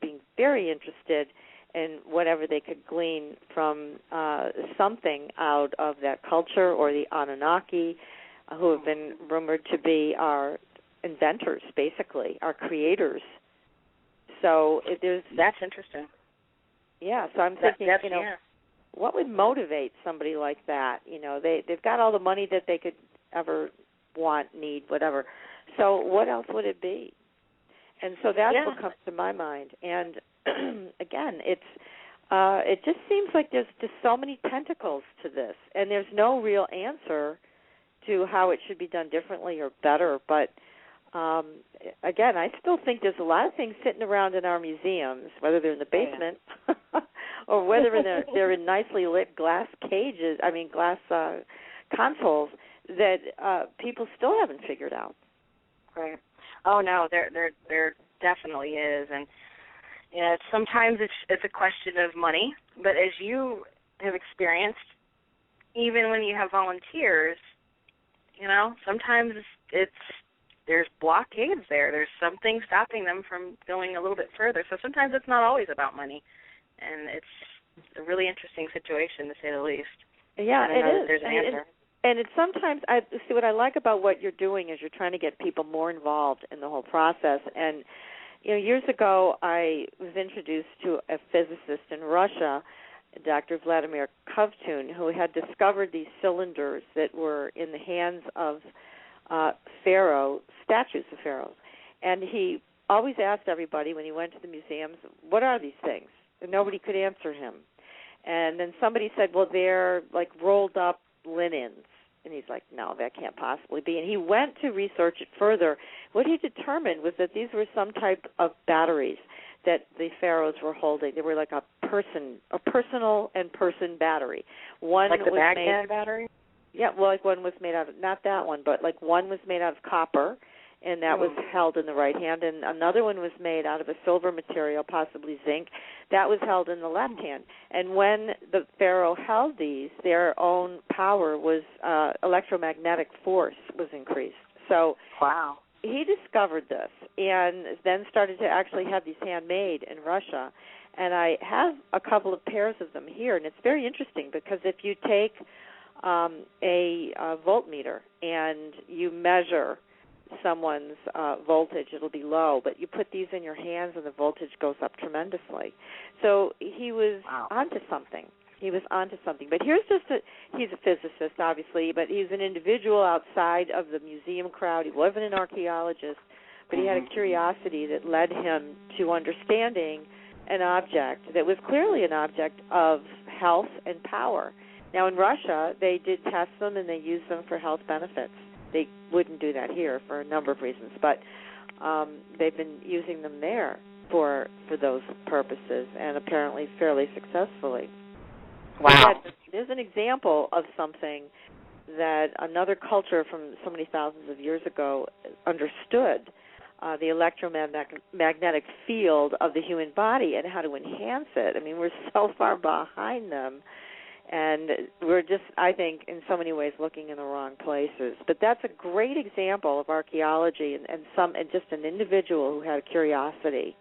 being very interested in whatever they could glean from something out of that culture, or the Anunnaki, who have been rumored to be our inventors, basically, our creators. So that's interesting. Yeah, so I'm thinking, what would motivate somebody like that? They've got all the money that they could ever want, need, whatever. So what else would it be? And so that's what comes to my mind. And again, it just seems like there's just so many tentacles to this, and there's no real answer to how it should be done differently or better. But again, I still think there's a lot of things sitting around in our museums, whether they're in the basement or whether they're in nicely lit glass consoles that people still haven't figured out. Right. Oh no, there definitely is, and sometimes it's a question of money. But as you have experienced, even when you have volunteers, sometimes there's blockades there. There's something stopping them from going a little bit further. So sometimes it's not always about money, and it's a really interesting situation, to say the least. Yeah, it is. There's an answer. And it's sometimes, I see what I like about what you're doing is you're trying to get people more involved in the whole process. And, years ago I was introduced to a physicist in Russia, Dr. Vladimir Kovtun, who had discovered these cylinders that were in the hands of statues of pharaohs. And he always asked everybody when he went to the museums, what are these things? And nobody could answer him. And then somebody said, well, they're like rolled up linens. And he's like, no, that can't possibly be. And he went to research it further. What he determined was that these were some type of batteries that the pharaohs were holding. They were like a personal and person battery. One like the was Baghdad battery? Yeah, well, like one was made out of, not that one, but like one was made out of copper, and that was held in the right hand, and another one was made out of a silver material, possibly zinc, that was held in the left hand. And when the pharaoh held these, their own power was, electromagnetic force was increased. So wow. He discovered this and then started to actually have these handmade in Russia. And I have a couple of pairs of them here, and it's very interesting because if you take a voltmeter and you measure someone's voltage, it'll be low, but you put these in your hands and the voltage goes up tremendously. So he was onto something. He was onto something. But here's he's a physicist, obviously, but he's an individual outside of the museum crowd. He wasn't an archaeologist, but he had a curiosity that led him to understanding an object that was clearly an object of health and power. Now, in Russia, they did test them and they used them for health benefits. They wouldn't do that here for a number of reasons, but they've been using them there for those purposes, and apparently fairly successfully. Wow. There's an example of something that another culture from so many thousands of years ago understood, the electromagnetic field of the human body and how to enhance it. I mean, we're so far behind them. And we're just, I think, in so many ways looking in the wrong places. But that's a great example of archaeology and just an individual who had a curiosity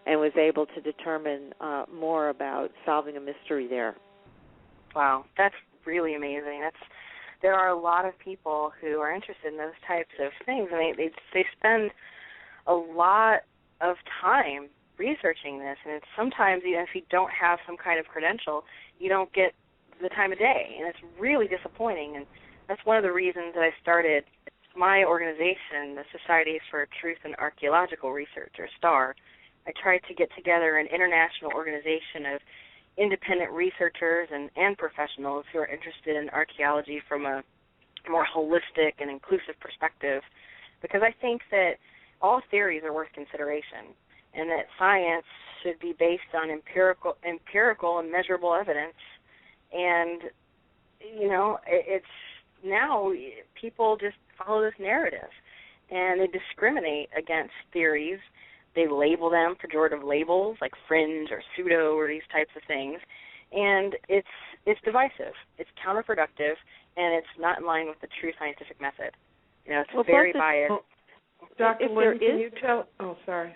and was able to determine more about solving a mystery there. Wow, that's really amazing. There are a lot of people who are interested in those types of things. I mean, they spend a lot of time researching this, and it's sometimes, even if you don't have some kind of credential, you don't get the time of day, and it's really disappointing. And that's one of the reasons that I started my organization, the Society for Truth and Archaeological Research, or STAR, I tried to get together an international organization of independent researchers and professionals who are interested in archaeology from a more holistic and inclusive perspective, because I think that all theories are worth consideration, and that science should be based on empirical and measurable evidence. And, it's now people just follow this narrative, and they discriminate against theories. They label them pejorative labels like fringe or pseudo or these types of things, and it's divisive. It's counterproductive, and it's not in line with the true scientific method. It's very biased. Dr. Lynn, can you tell? Oh, sorry.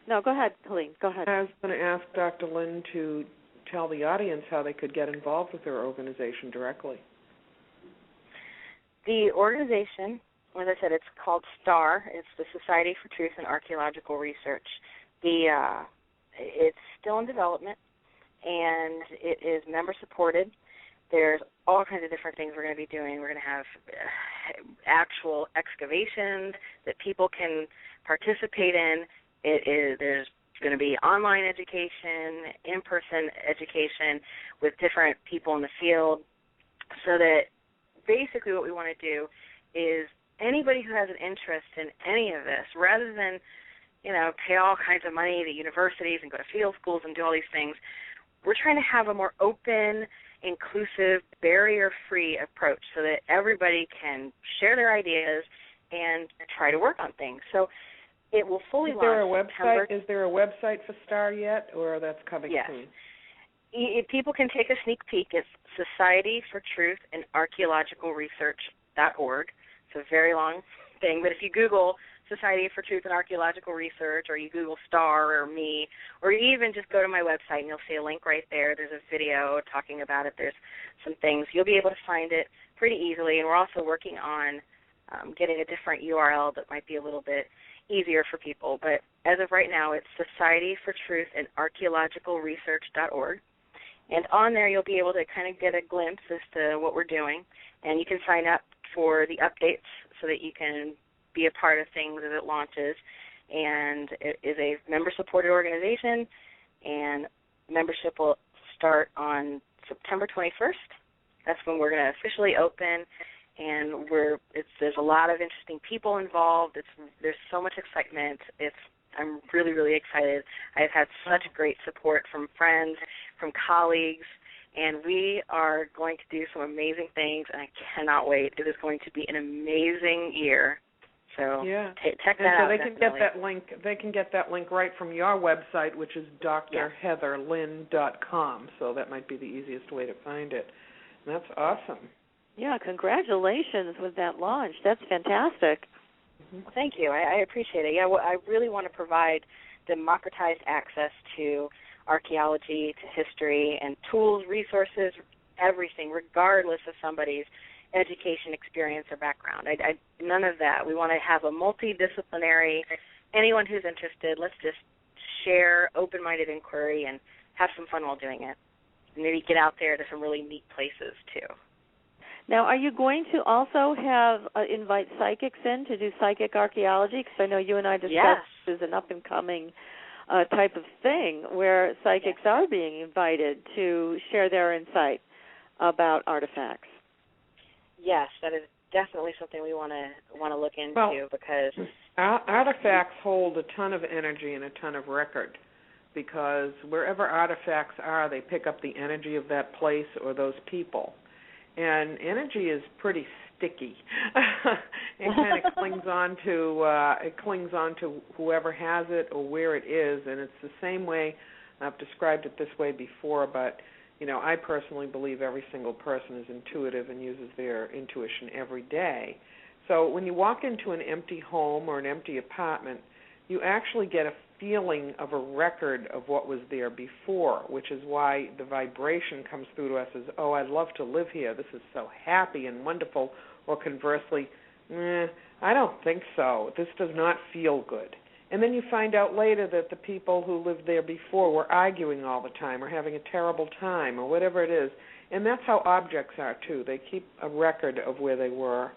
No, go ahead, Helene. Go ahead. I was going to ask Dr. Lynn to tell the audience how they could get involved with their organization directly. The organization, as I said, it's called STAR. It's the Society for Truth and Archaeological Research. It's still in development, and it is member-supported. There's all kinds of different things we're going to be doing. We're going to have actual excavations that people can participate in. There's going to be online education, in-person education with different people in the field, so that basically what we want to do is anybody who has an interest in any of this, rather than, pay all kinds of money to universities and go to field schools and do all these things, we're trying to have a more open, inclusive, barrier-free approach so that everybody can share their ideas and try to work on things. So it will fully launch September. Is there a website for STAR yet, or that's coming soon? Yes. People can take a sneak peek. It's Society for Truth and Archaeological Research.org. It's a very long thing, but if you Google Society for Truth and Archaeological Research, or you Google STAR or me, or you even just go to my website and you'll see a link right there. There's a video talking about it. There's some things. You'll be able to find it pretty easily, and we're also working on getting a different URL that might be a little bit easier for people. But as of right now, it's Society for Truth and Archaeological Research.org. And on there, you'll be able to kind of get a glimpse as to what we're doing, and you can sign up for the updates so that you can be a part of things as it launches. And it is a member-supported organization, and membership will start on September 21st. That's when we're going to officially open, and there's a lot of interesting people involved. There's so much excitement. I'm really, really excited. I've had such great support from friends, from colleagues, and we are going to do some amazing things, and I cannot wait. It is going to be an amazing year. So check that out. So they can get that link. They can get that link right from your website, which is drheatherlynn.com. So that might be the easiest way to find it. And that's awesome. Yeah, congratulations with that launch. That's fantastic. Well, thank you. I appreciate it. Yeah, I really want to provide democratized access to archaeology, to history, and tools, resources, everything, regardless of somebody's education, experience, or background. None of that. We want to have a multidisciplinary, anyone who's interested, let's just share open-minded inquiry and have some fun while doing it. Maybe get out there to some really neat places, too. Now, are you going to also have invite psychics in to do psychic archaeology? Because I know you and I discussed this is an up-and-coming type of thing where psychics are being invited to share their insight about artifacts. Yes, that is definitely something we want to look into, because artifacts hold a ton of energy and a ton of record, because wherever artifacts are, they pick up the energy of that place or those people. And energy is pretty sticky. It kind of clings on to whoever has it or where it is, and it's the same way. I've described it this way before, but I personally believe every single person is intuitive and uses their intuition every day. So when you walk into an empty home or an empty apartment, you actually get a feeling of a record of what was there before, which is why the vibration comes through to us as, oh, I'd love to live here. This is so happy and wonderful. Or conversely, I don't think so. This does not feel good. And then you find out later that the people who lived there before were arguing all the time or having a terrible time or whatever it is. And that's how objects are, too. They keep a record of where they were.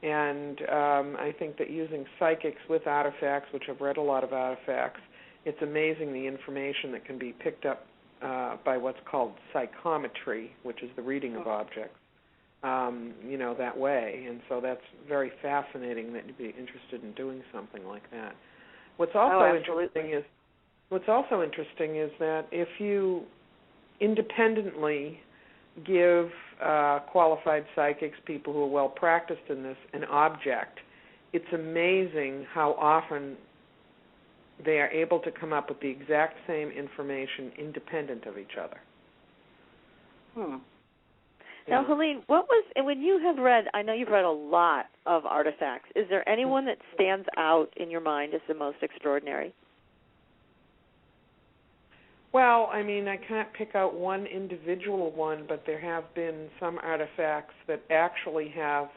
And I think that using psychics with artifacts, which I've read a lot of artifacts, it's amazing the information that can be picked up by what's called psychometry, which is the reading of objects, that way. And so that's very fascinating that you'd be interested in doing something like that. What's also interesting is that if you independently give qualified psychics, people who are well practiced in this, an object, it's amazing how often they are able to come up with the exact same information independent of each other. Now, Helene, when you have read, I know you've read a lot of artifacts, is there anyone that stands out in your mind as the most extraordinary? Well, I mean, I can't pick out one individual one, but there have been some artifacts that actually have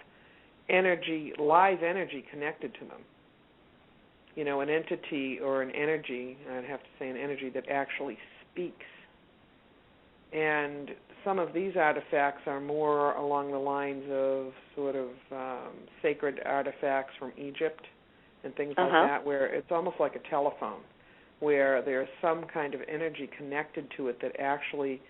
live energy connected to them. An entity or an energy, I'd have to say an energy that actually speaks. And some of these artifacts are more along the lines of sort of sacred artifacts from Egypt and things like that, where it's almost like a telephone, where there's some kind of energy connected to it that actually,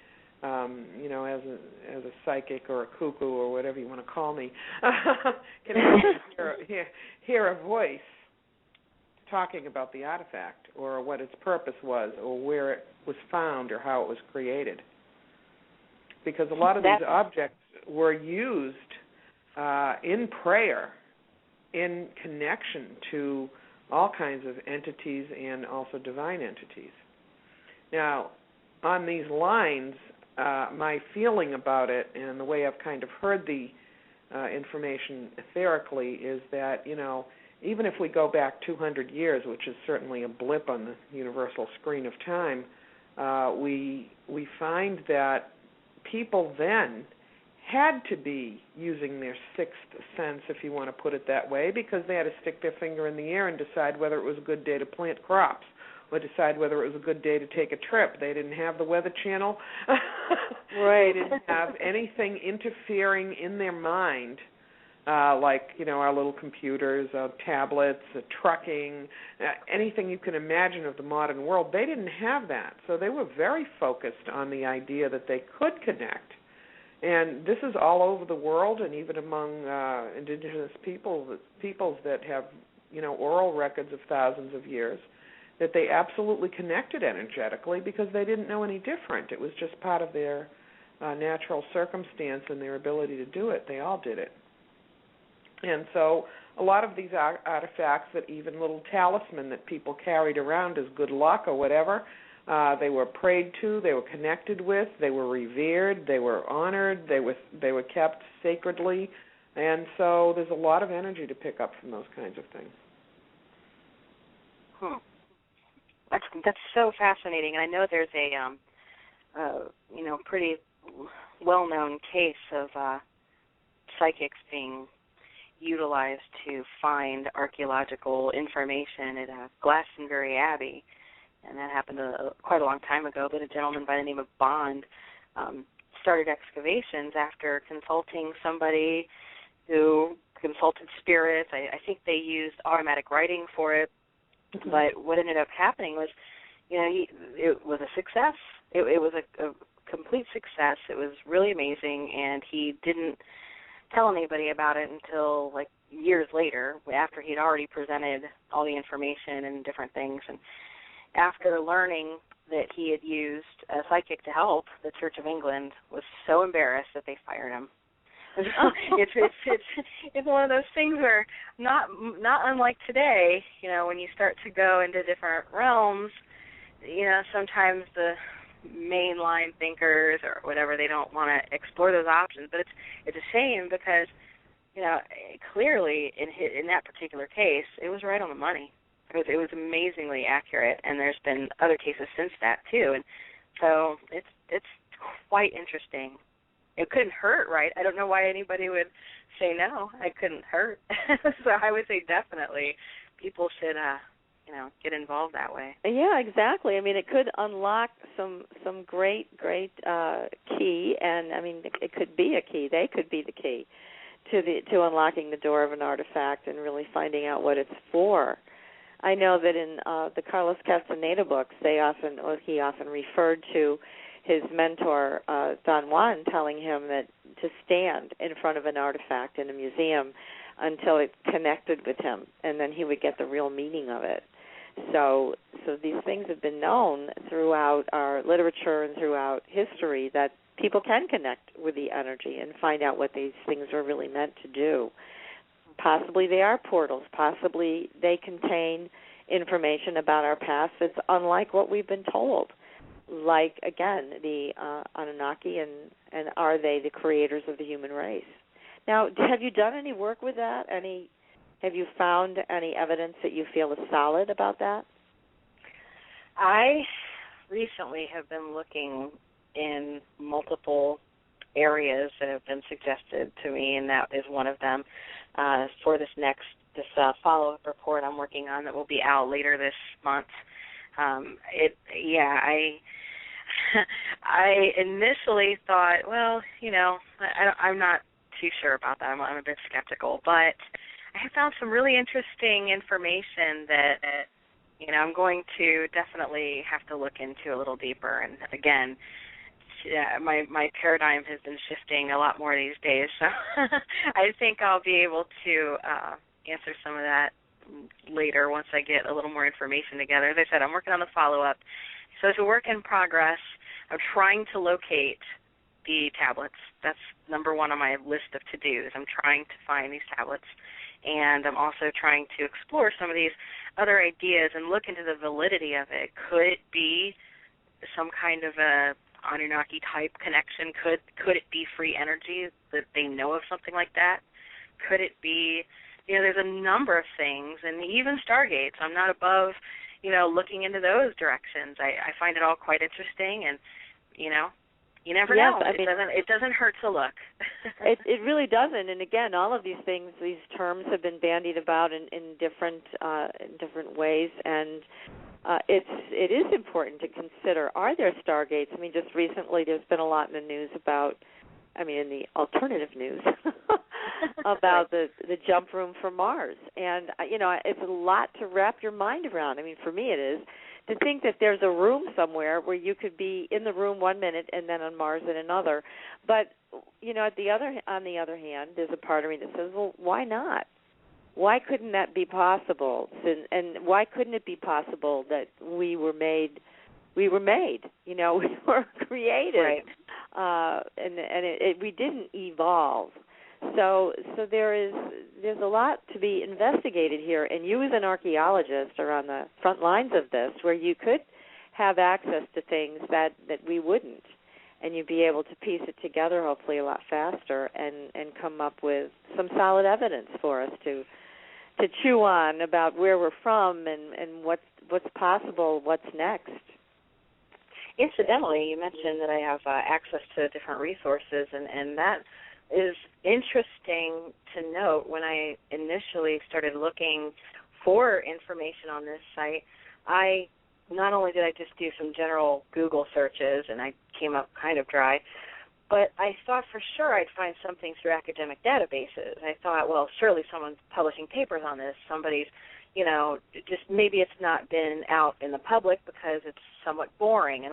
as a psychic or a cuckoo or whatever you want to call me, can actually hear a voice talking about the artifact or what its purpose was or where it was found or how it was created. Because a lot of these objects were used in prayer in connection to all kinds of entities and also divine entities. Now, on these lines, my feeling about it and the way I've kind of heard the information etherically is that, even if we go back 200 years, which is certainly a blip on the universal screen of time, we find that people then had to be using their sixth sense, if you want to put it that way, because they had to stick their finger in the air and decide whether it was a good day to plant crops or decide whether it was a good day to take a trip. They didn't have the Weather Channel. Right. They didn't have anything interfering in their mind, like, our little computers, tablets, trucking, anything you can imagine of the modern world. They didn't have that. So they were very focused on the idea that they could connect. And this is all over the world, and even among indigenous peoples that have, oral records of thousands of years, that they absolutely connected energetically because they didn't know any different. It was just part of their natural circumstance and their ability to do it. They all did it. And so a lot of these artifacts, that even little talisman that people carried around as good luck or whatever, they were prayed to, they were connected with, they were revered, they were honored, they were kept sacredly, and so there's a lot of energy to pick up from those kinds of things. That's so fascinating, and I know there's a pretty well-known case of psychics being utilized to find archaeological information at Glastonbury Abbey. And that happened quite a long time ago, but a gentleman by the name of Bond started excavations after consulting somebody who consulted spirits. I think they used automatic writing for it, but what ended up happening was, it was a success. It was a complete success. It was really amazing, and he didn't tell anybody about it until, years later, after he'd already presented all the information and different things. And after learning that he had used a psychic to help, the Church of England was so embarrassed that they fired him. It's one of those things where not unlike today, when you start to go into different realms, sometimes the mainline thinkers or whatever, they don't want to explore those options. But it's a shame because, clearly in that particular case, it was right on the money. It was amazingly accurate, and there's been other cases since that too. And so it's quite interesting. It couldn't hurt, right? I don't know why anybody would say no. It couldn't hurt. So I would say definitely people should get involved that way. Yeah, exactly. I mean, it could unlock some great key, and I mean, it could be a key. They could be the key to unlocking the door of an artifact and really finding out what it's for. I know that in the Carlos Castaneda books, he often referred to his mentor, Don Juan, telling him that to stand in front of an artifact in a museum until it connected with him, and then he would get the real meaning of it. So these things have been known throughout our literature and throughout history that people can connect with the energy and find out what these things are really meant to do. Possibly they are portals. Possibly they contain information about our past that's unlike what we've been told. Like, again, the Anunnaki, and are they the creators of the human race? Now, have you done any work with that? Have you found any evidence that you feel is solid about that? I recently have been looking in multiple areas that have been suggested to me, and that is one of them for this follow-up report I'm working on that will be out later this month. I initially thought, well, I'm not too sure about that. I'm a bit skeptical, but I have found some really interesting information that I'm going to definitely have to look into a little deeper. And again, my paradigm has been shifting a lot more these days, so I think I'll be able to answer some of that later once I get a little more information together. As I said, I'm working on the follow-up. So it's a work in progress. I'm trying to locate the tablets. That's number one on my list of to-dos. I'm trying to find these tablets. And I'm also trying to explore some of these other ideas and look into the validity of it. Could it be some kind of a Anunnaki-type connection? Could it be free energy that they know of something like that? Could it be, there's a number of things, and even stargates. I'm not above, looking into those directions. I find it all quite interesting, and, you never know. It doesn't hurt to look. It really doesn't. And again, all of these things, these terms have been bandied about in different ways, and it is important to consider, are there stargates? I mean, just recently there's been a lot in the news about, in the alternative news, about the jump room for Mars. And, it's a lot to wrap your mind around. I mean, for me it is, to think that there's a room somewhere where you could be in the room 1 minute and then on Mars in another. But, on the other hand, there's a part of me that says, well, why not? Why couldn't that be possible? And why couldn't it be possible that we were made, we were created, right. We didn't evolve. So there's a lot to be investigated here, and you as an archaeologist are on the front lines of this, where you could have access to things that we wouldn't, and you'd be able to piece it together hopefully a lot faster and come up with some solid evidence for us to chew on about where we're from and what's possible, what's next. Incidentally, you mentioned that I have access to different resources, and that is interesting to note. When I initially started looking for information on this site, not only did I just do some general Google searches, and I came up kind of dry, but I thought for sure I'd find something through academic databases. I thought, well, surely someone's publishing papers on this. Somebody's, just maybe it's not been out in the public because it's somewhat boring. And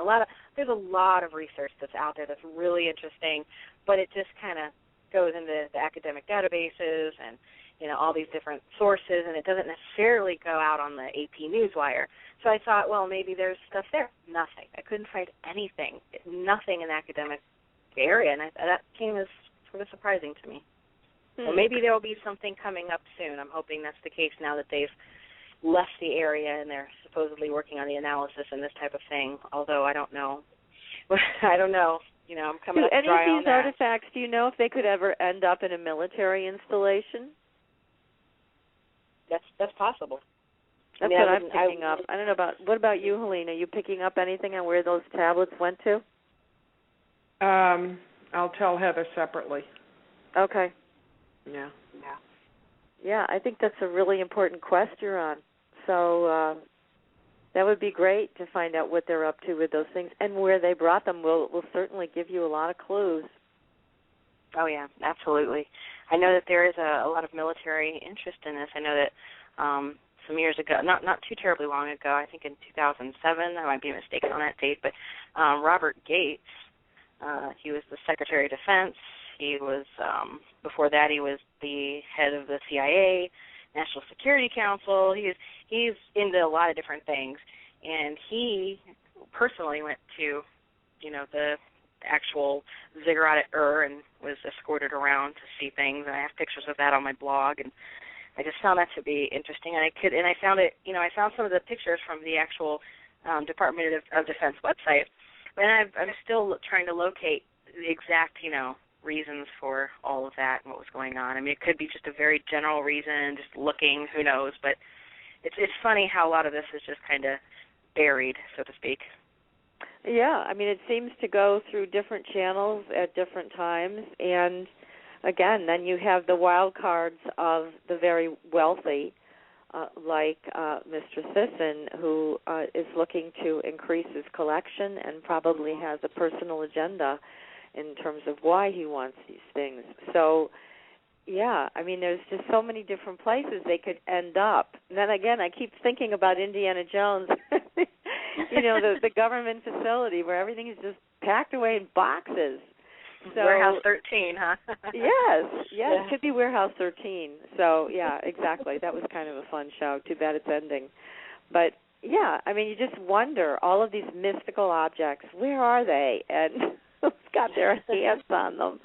there's a lot of research that's out there that's really interesting, but it just kind of goes into the academic databases and, all these different sources, and it doesn't necessarily go out on the AP Newswire. So I thought, well, maybe there's stuff there. Nothing. I couldn't find anything. Nothing in the academic area, and that came as sort of surprising to me. Well, maybe there will be something coming up soon. I'm hoping that's the case now that they've left the area and they're supposedly working on the analysis and this type of thing, although I don't know. I don't know. I'm coming up dry on that. Do any of these artifacts, do you know if they could ever end up in a military installation? That's possible. That's what I'm picking up. I don't know what about you, Helene? Are you picking up anything on where those tablets went to? I'll tell Heather separately. Okay. Yeah. Yeah, I think that's a really important quest you're on. So that would be great to find out what they're up to with those things and where they brought them. Will certainly give you a lot of clues. Oh, yeah, absolutely. I know that there is a lot of military interest in this. I know that some years ago, not too terribly long ago, I think in 2007, I might be mistaken on that date, but Robert Gates, he was the Secretary of Defense. He was, before that, he was the head of the CIA, National Security Council. He's into a lot of different things, and he personally went to, the actual ziggurat at Ur and was escorted around to see things, and I have pictures of that on my blog, and I just found that to be interesting, and I found it, I found some of the pictures from the actual Department of Defense website, and I'm still trying to locate the exact, reasons for all of that and what was going on. I mean, it could be just a very general reason, just looking, who knows, but it's funny how a lot of this is just kind of buried, so to speak. Yeah, I mean, it seems to go through different channels at different times, and again, then you have the wild cards of the very wealthy, like Mr. Sisson, who is looking to increase his collection and probably has a personal agenda in terms of why he wants these things. So, yeah, I mean, there's just so many different places they could end up. And then again, I keep thinking about Indiana Jones, the government facility where everything is just packed away in boxes. So, Warehouse 13, huh? Yes, it could be Warehouse 13. So, yeah, exactly. That was kind of a fun show. Too bad it's ending. But, yeah, I mean, you just wonder, all of these mystical objects, where are they? And who's got their hands on them?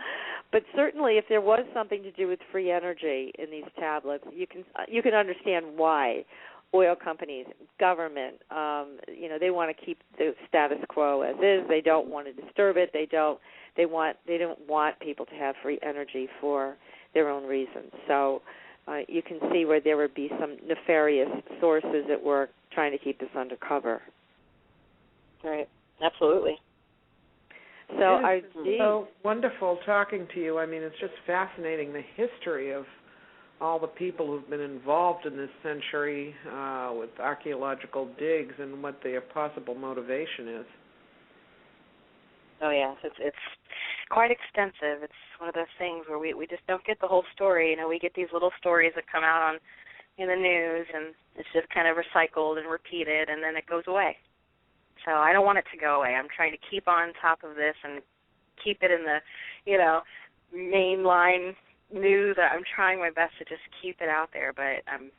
But certainly if there was something to do with free energy in these tablets, you can understand why oil companies, government, they want to keep the status quo as is. They don't want to disturb it. They don't want people to have free energy for their own reasons. So you can see where there would be some nefarious sources at work trying to keep this under cover. Right. Absolutely. So it's so wonderful talking to you. I mean, it's just fascinating, the history of all the people who've been involved in this century with archaeological digs and what their possible motivation is. Oh, yes, it's quite extensive. It's one of those things where we just don't get the whole story. We get these little stories that come out in the news, and it's just kind of recycled and repeated, and then it goes away. So I don't want it to go away. I'm trying to keep on top of this and keep it in the, mainline news. I'm trying my best to just keep it out there, but I'm,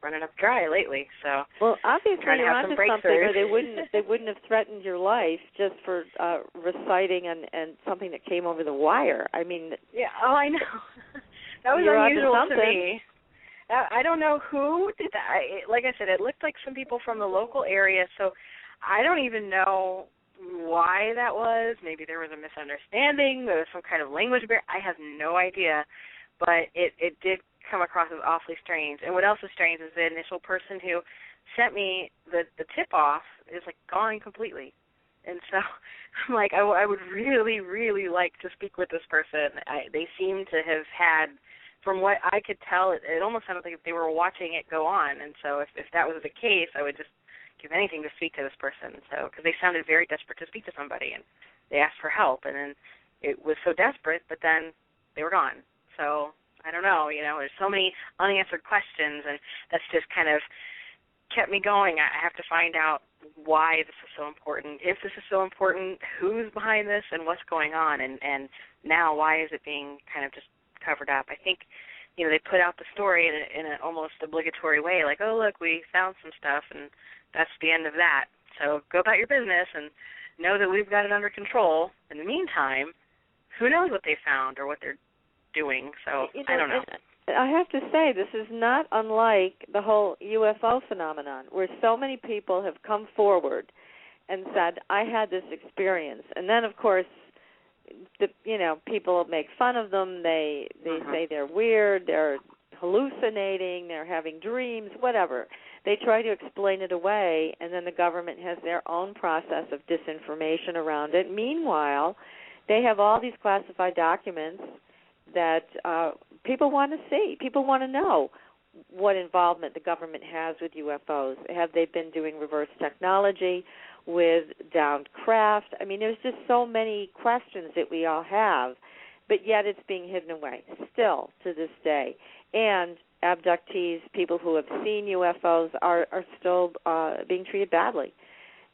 running up dry lately. So well, obviously you're onto something, or they wouldn't have threatened your life just for reciting and something that came over the wire. I mean, yeah. Oh, I know. That was unusual to me. I don't know who did that. Like I said, it looked like some people from the local area. So I don't even know why that was. Maybe there was a misunderstanding. There was some kind of language barrier. I have no idea. But it did come across as awfully strange. And what else is strange is the initial person who sent me the tip-off is, gone completely. And so I'm like, I would really, really like to speak with this person. They seem to have had, from what I could tell, it almost sounded like they were watching it go on. And so if that was the case, I would just give anything to speak to this person. So because they sounded very desperate to speak to somebody, and they asked for help, and then it was so desperate, but then they were gone. So I don't know, there's so many unanswered questions, and that's just kind of kept me going. I have to find out why this is so important. If this is so important, who's behind this, and what's going on, and now why is it being kind of just covered up? I think they put out the story in an almost obligatory way, like, oh, look, we found some stuff, and that's the end of that. So go about your business and know that we've got it under control. In the meantime, who knows what they found or what they're doing. So I don't know. I have to say, this is not unlike the whole UFO phenomenon, where so many people have come forward and said, I had this experience. And then, of course, people make fun of them. They say they're weird, they're hallucinating, they're having dreams, whatever. They try to explain it away, and then the government has their own process of disinformation around it. Meanwhile, they have all these classified documents that people want to see. People want to know what involvement the government has with UFOs. Have they been doing reverse technology with downed craft? I mean, there's just so many questions that we all have. but yet it's being hidden away still to this day. And abductees, people who have seen UFOs, are still being treated badly.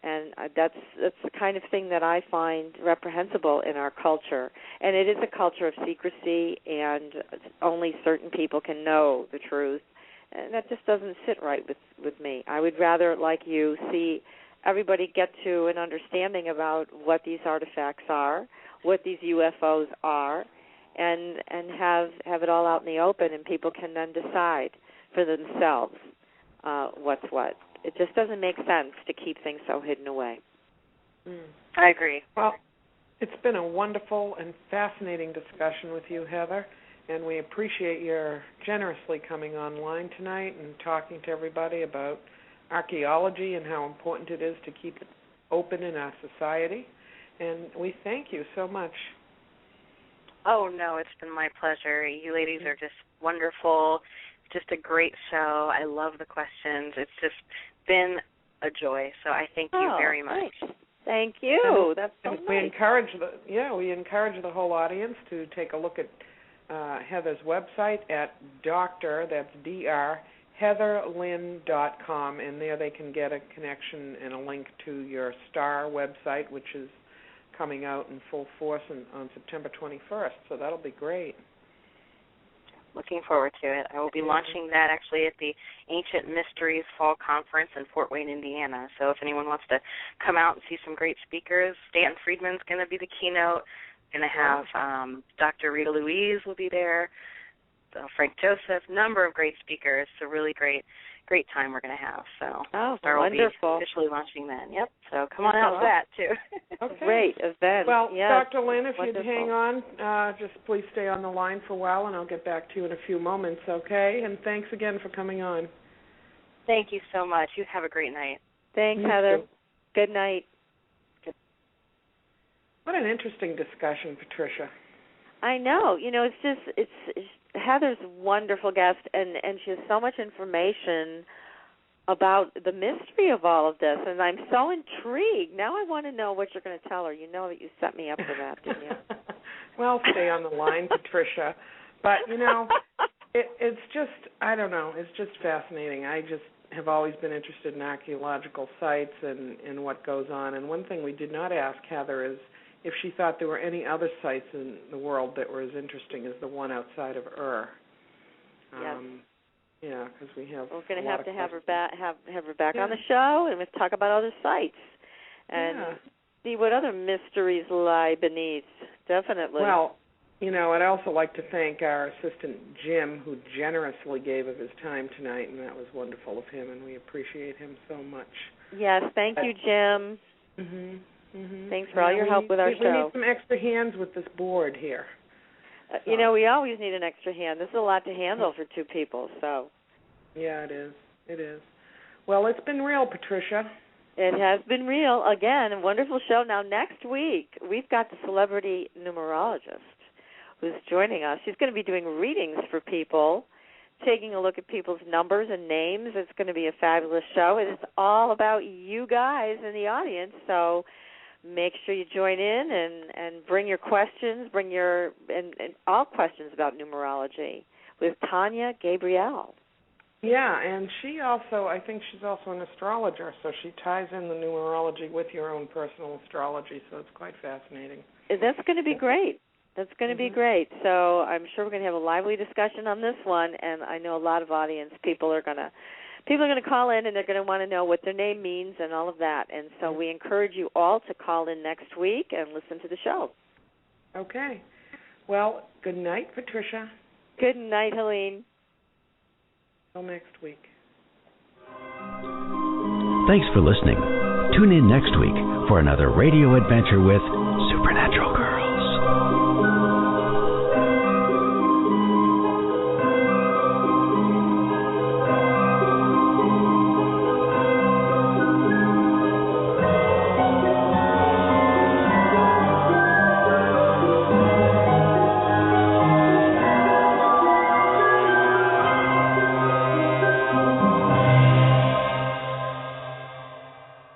And that's the kind of thing that I find reprehensible in our culture. And it is a culture of secrecy, and only certain people can know the truth. And that just doesn't sit right with me. I would rather, like you, see everybody get to an understanding about what these artifacts are, what these UFOs are, and have it all out in the open, and people can then decide for themselves what's what. It just doesn't make sense to keep things so hidden away. I agree. Well, it's been a wonderful and fascinating discussion with you, Heather, and we appreciate your generously coming online tonight and talking to everybody about archaeology and how important it is to keep it open in our society. And we thank you so much. Oh, no, it's been my pleasure. You ladies are just wonderful. Just a great show. I love the questions. It's just been a joy. So I thank you very much. Thanks. Thank you. That's so nice. We encourage the whole audience to take a look at Heather's website at heatherlynn.com, and there they can get a connection and a link to your STAR website, which is coming out in full force on September 21st. So that'll be great. Looking forward to it. I will be launching that actually at the Ancient Mysteries Fall Conference in Fort Wayne, Indiana. So if anyone wants to come out and see some great speakers, Stanton Friedman's going to be the keynote. Going to have Dr. Rita Louise will be there, Frank Joseph, number of great speakers. So really great time we're going to have. So Star wonderful. will be officially launching then. Yep. So come on out to that too. Okay. Great event. Well, yes. Dr. Lynn, if you'd hang on, just please stay on the line for a while, and I'll get back to you in a few moments, okay? And thanks again for coming on. Thank you so much. You have a great night. Thanks, Heather. Good night. What an interesting discussion, Patricia. I know. You know, it's Heather's a wonderful guest, and she has so much information about the mystery of all of this, and I'm so intrigued. Now I want to know what you're going to tell her. You know that you set me up for that, didn't you? Well, stay on the line, Patricia. But, you know, it's just, I don't know, it's just fascinating. I just have always been interested in archaeological sites and what goes on. And one thing we did not ask Heather is if she thought there were any other sites in the world that were as interesting as the one outside of Ur. Yes. Yeah, because we have. We're going to have her back, have her back on the show, and we'll talk about other sites and see what other mysteries lie beneath. Definitely. Well, you know, I'd also like to thank our assistant Jim, who generously gave of his time tonight, and that was wonderful of him, and we appreciate him so much. Yes, thank you, Jim. Thanks for all your help with our show. We need some extra hands with this board here. You know, we always need an extra hand. This is a lot to handle for two people, so. Yeah, it is. It is. Well, it's been real, Patricia. It has been real. Again, a wonderful show. Now, next week, we've got the celebrity numerologist who's joining us. She's going to be doing readings for people, taking a look at people's numbers and names. It's going to be a fabulous show. It's all about you guys in the audience, so make sure you join in and bring your questions, and all questions about numerology with Tanya Gabrielle. Yeah, and she also, I think she's also an astrologer, so she ties in the numerology with your own personal astrology, so it's quite fascinating. That's going to be great. That's going to be great. So I'm sure we're going to have a lively discussion on this one, and I know a lot of audience people are going to call in, and they're going to want to know what their name means and all of that. And so we encourage you all to call in next week and listen to the show. Okay. Well, good night, Patricia. Good night, Helene. Till next week. Thanks for listening. Tune in next week for another radio adventure with